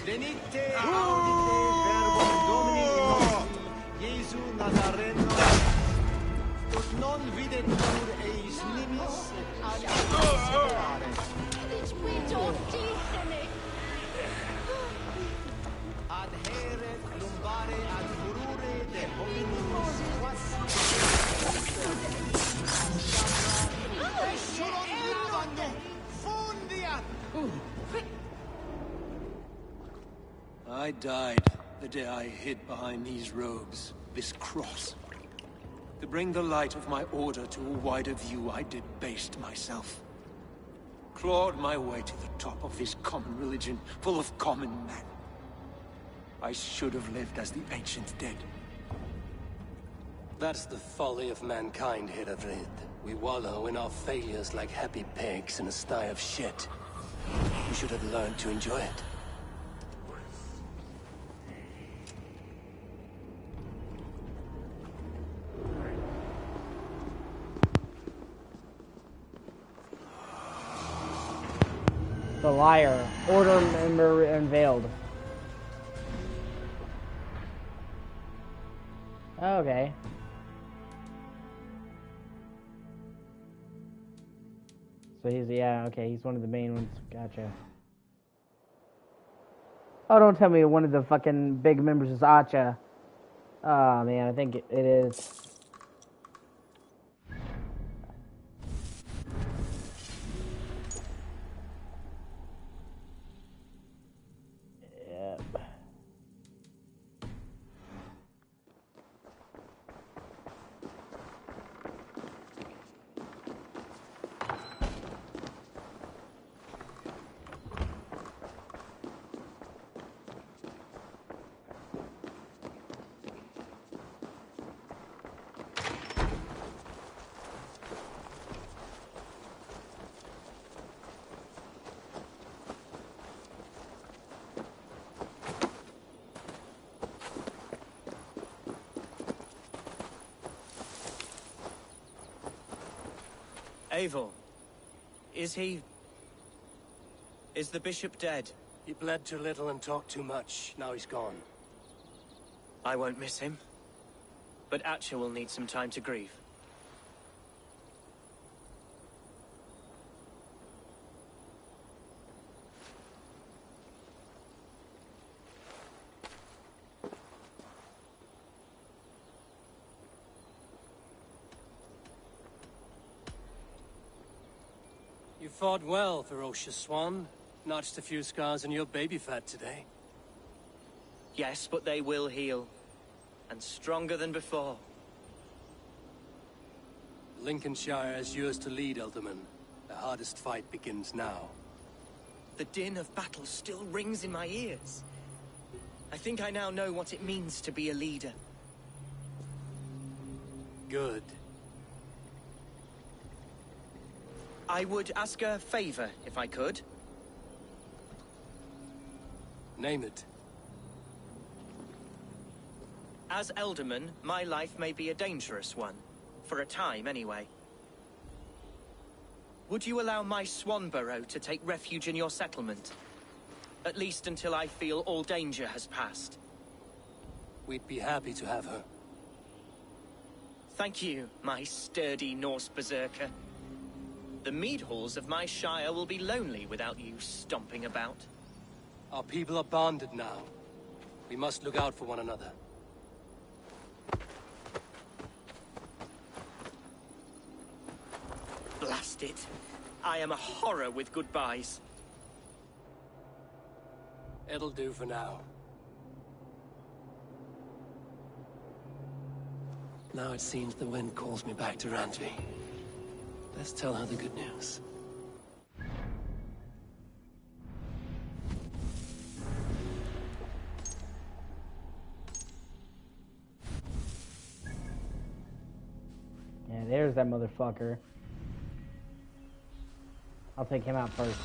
Venite, audite, verbum Domini Jesu Nazareno, ut non videtur eis nimis et aliis separare. I died the day I hid behind these robes, this cross. To bring the light of my order to a wider view, I debased myself. Clawed my way to the top of this common religion, full of common men. I should have lived as the ancient did. That's the folly of mankind, Heravrid. We wallow in our failures like happy pigs in a sty of shit. We should have learned to enjoy it. The liar. Order member unveiled. Okay. So he's, yeah, okay, he's one of the main ones. Gotcha. Oh, don't tell me one of the fucking big members is Acha. Oh, man, I think it is. Yep. Eivor, is the bishop dead? He bled too little and talked too much. Now he's gone. I won't miss him. But Atcha will need some time to grieve. You fought well, ferocious swan. Notched a few scars on your baby fat today. Yes, but they will heal. And stronger than before. Lincolnshire is yours to lead, Elderman. The hardest fight begins now. The din of battle still rings in my ears. I think I now know what it means to be a leader. Good. I would ask a favor, if I could. Name it. As Elderman, my life may be a dangerous one. For a time, anyway. Would you allow my Swanborough to take refuge in your settlement? At least until I feel all danger has passed. We'd be happy to have her. Thank you, my sturdy Norse berserker. The mead halls of my shire will be lonely without you stomping about. Our people are bonded now. We must look out for one another. Blast it. I am a horror with goodbyes. It'll do for now. Now it seems the wind calls me back to Randvi. Let's tell her the good news. Yeah, there's that motherfucker. I'll take him out first.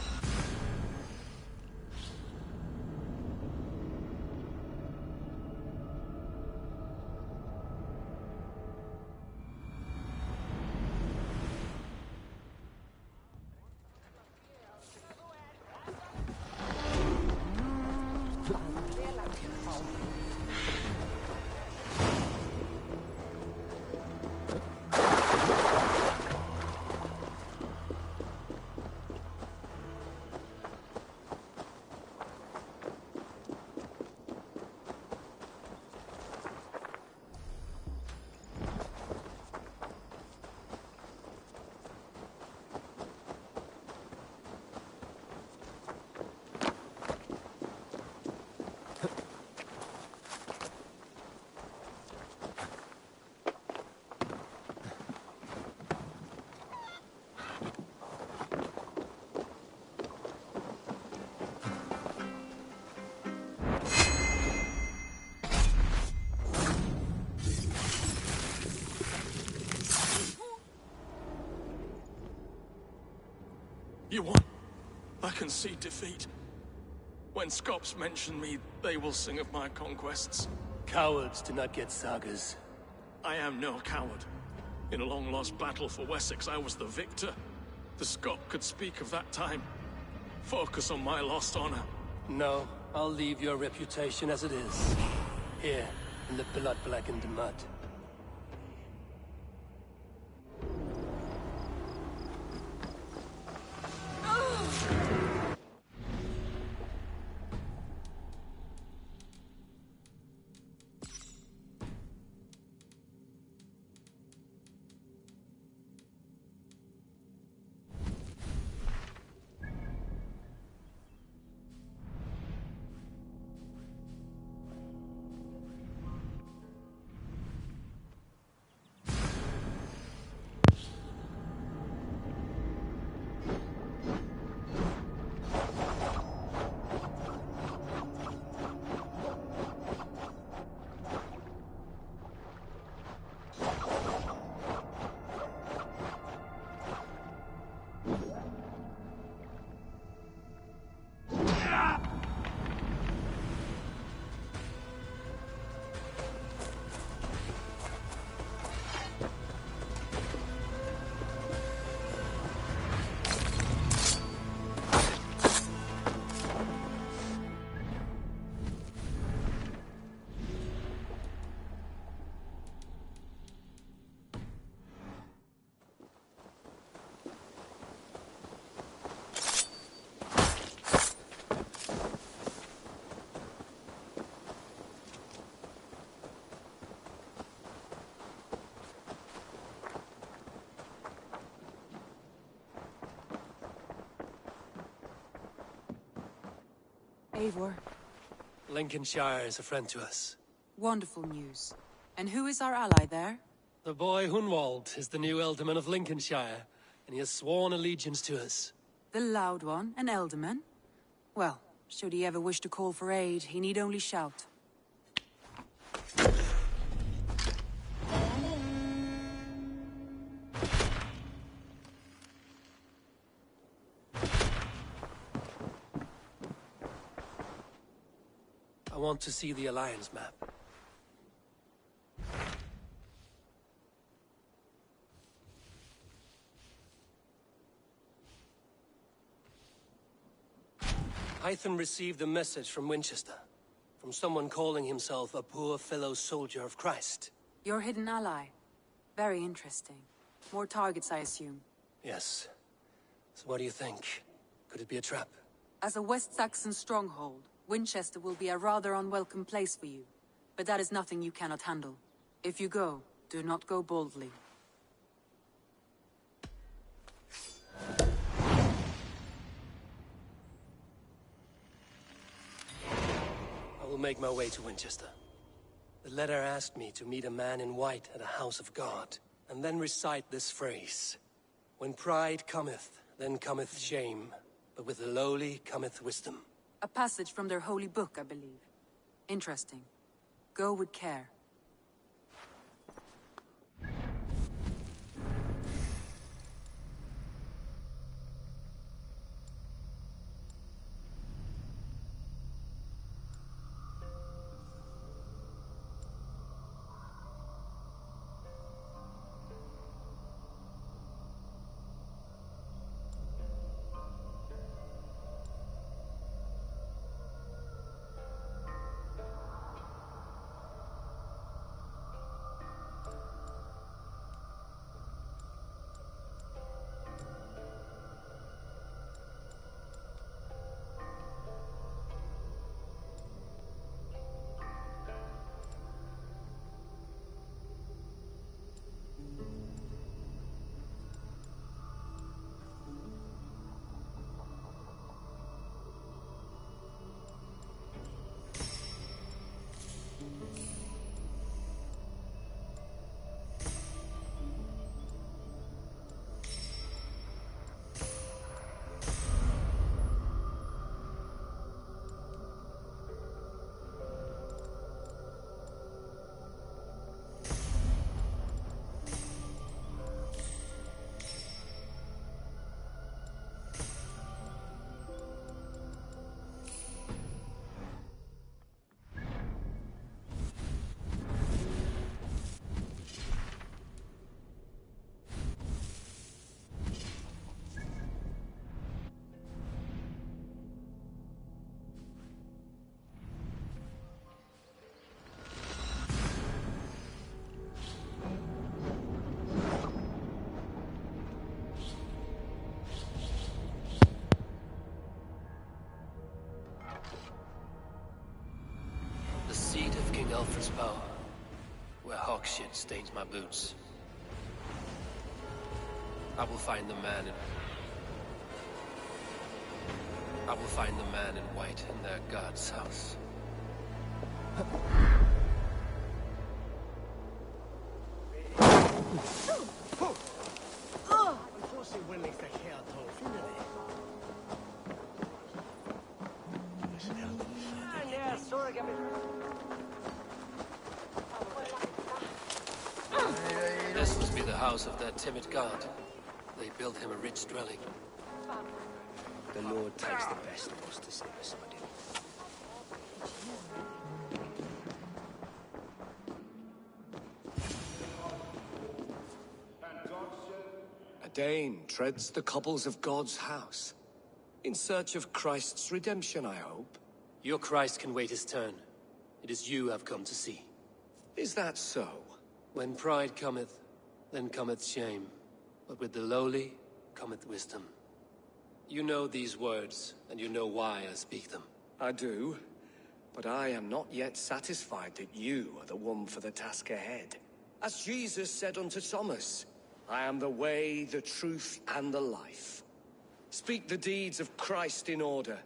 You won. I concede defeat. When Scops mention me, they will sing of my conquests. Cowards do not get sagas. I am no coward. In a long-lost battle for Wessex, I was the victor. The Scot could speak of that time. Focus on my lost honor. No, I'll leave your reputation as it is. Here, in the blood-blackened mud. Eivor, Lincolnshire is a friend to us. wonderful news. And who is our ally there? The boy Hunwald is the new Ealdorman of Lincolnshire, and he has sworn allegiance to us. The loud one, an Ealdorman? Well, should he ever wish to call for aid, he need only shout. I want to see the Alliance map. Hytham received a message from Winchester, from someone calling himself a poor fellow soldier of Christ. Your hidden ally. Very interesting. More targets, I assume. Yes. So what do you think? Could it be a trap? As a West Saxon stronghold, Winchester will be a rather unwelcome place for you. But that is nothing you cannot handle. If you go, do not go boldly. I will make my way to Winchester. The letter asked me to meet a man in white at a house of God, and then recite this phrase. When pride cometh, then cometh shame, but with the lowly cometh wisdom. A passage from their holy book, I believe. Interesting. Go with care. it stains my boots. I will find the man in white in their god's house. This must be the house of that timid god. They built him a rich dwelling. The Lord takes the best of us to save us, my dear. A Dane treads the cobbles of God's house. In search of Christ's redemption, I hope. Your Christ can wait his turn. It is you I've come to see. Is that so? When pride cometh, then cometh shame. But with the lowly cometh wisdom. You know these words, and you know why I speak them. I do, but I am not yet satisfied that you are the one for the task ahead. As Jesus said unto Thomas, I am the way, the truth, and the life. Speak the deeds of Christ in order.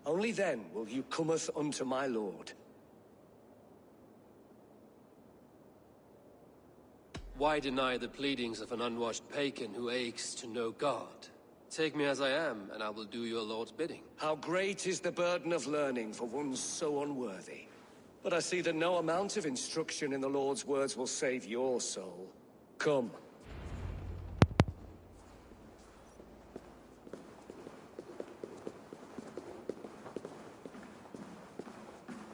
Only then will you cometh unto my Lord. Why deny the pleadings of an unwashed pagan who aches to know God? Take me as I am, and I will do your Lord's bidding. How great is the burden of learning for one so unworthy. But I see that no amount of instruction in the Lord's words will save your soul. Come.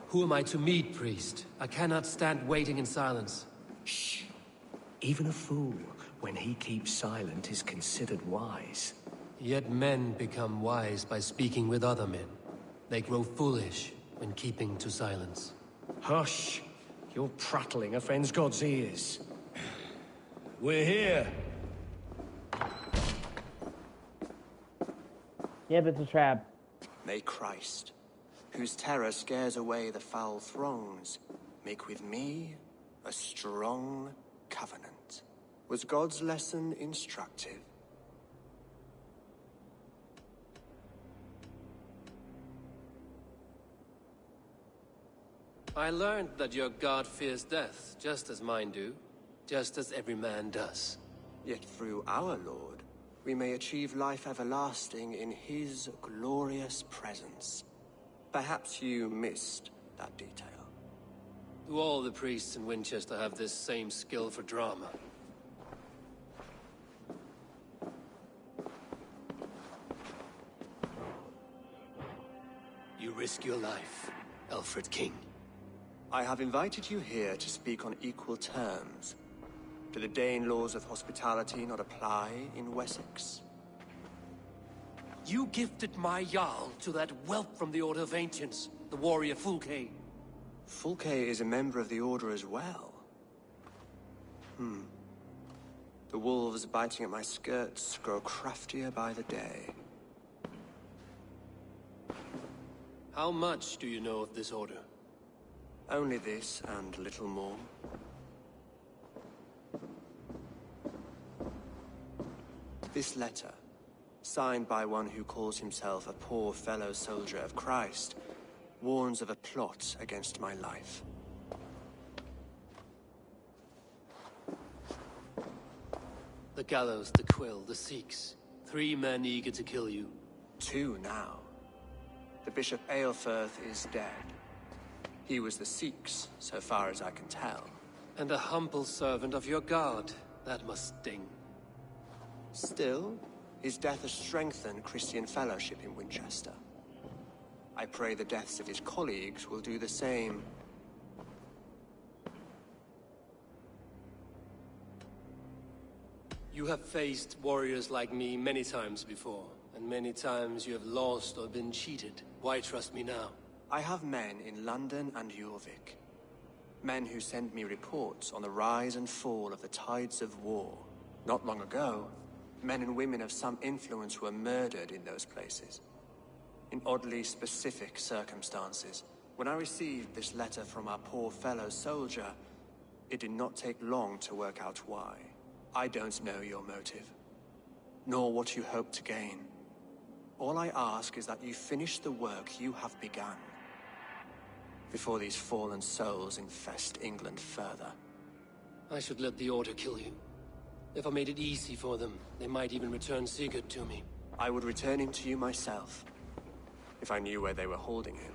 Who am I to meet, priest? I cannot stand waiting in silence. Shh. Even a fool, when he keeps silent, is considered wise. Yet men become wise by speaking with other men. They grow foolish when keeping to silence. Hush! Your prattling offends God's ears. We're here. Yep, it's a trap. May Christ, whose terror scares away the foul throngs, make with me a strong covenant. Was God's lesson instructive? I learned that your God fears death, just as mine do, just as every man does. Yet through our Lord, we may achieve life everlasting in his glorious presence. Perhaps you missed that detail. Do all the priests in Winchester have this same skill for drama? You risk your life, Alfred King. I have invited you here to speak on equal terms. Do the Dane laws of hospitality not apply in Wessex? You gifted my Jarl to that whelp from the Order of Ancients, the warrior Fulke. Fulke is a member of the Order as well. The wolves biting at my skirts grow craftier by the day. How much do you know of this order? Only this and little more. This letter, signed by one who calls himself a poor fellow soldier of Christ, warns of a plot against my life. The gallows, the quill, the Sikhs. 3 men eager to kill you. 2 now. The Bishop Aelfirth is dead. He was the Sikhs, so far as I can tell. And a humble servant of your God. That must sting. Still, his death has strengthened Christian fellowship in Winchester. I pray the deaths of his colleagues will do the same. You have faced warriors like me many times before, and many times you have lost or been cheated. Why trust me now? I have men in London and Jorvik. Men who send me reports on the rise and fall of the tides of war. Not long ago, men and women of some influence were murdered in those places. In oddly specific circumstances. When I received this letter from our poor fellow soldier, It did not take long to work out why. I don't know your motive, nor what you hope to gain. All I ask is that you finish the work you have begun, before these fallen souls infest England further. I should let the Order kill you. If I made it easy for them, they might even return Sigurd to me. I would return him to you myself, if I knew where they were holding him.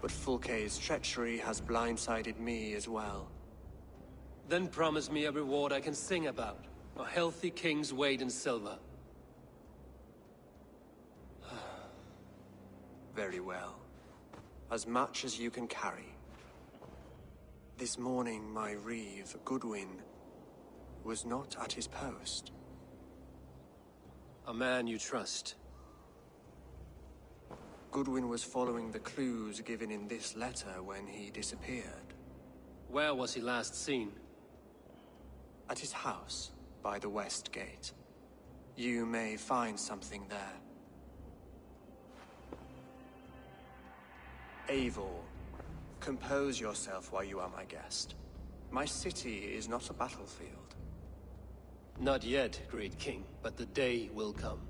But Fulke's treachery has blindsided me as well. Then promise me a reward I can sing about. A healthy king's weight in silver. Very well. As much as you can carry. This morning, my reeve, Goodwin, was not at his post. A man you trust. Goodwin was following the clues given in this letter when he disappeared. Where was he last seen? At his house, by the west gate. You may find something there. Eivor, compose yourself while you are my guest. My city is not a battlefield. Not yet, great king, but the day will come.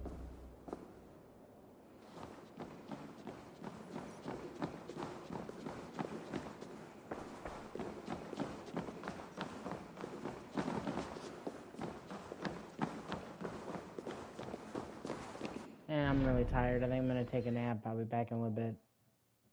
I'm really tired. I think I'm gonna take a nap. I'll be back in a little bit.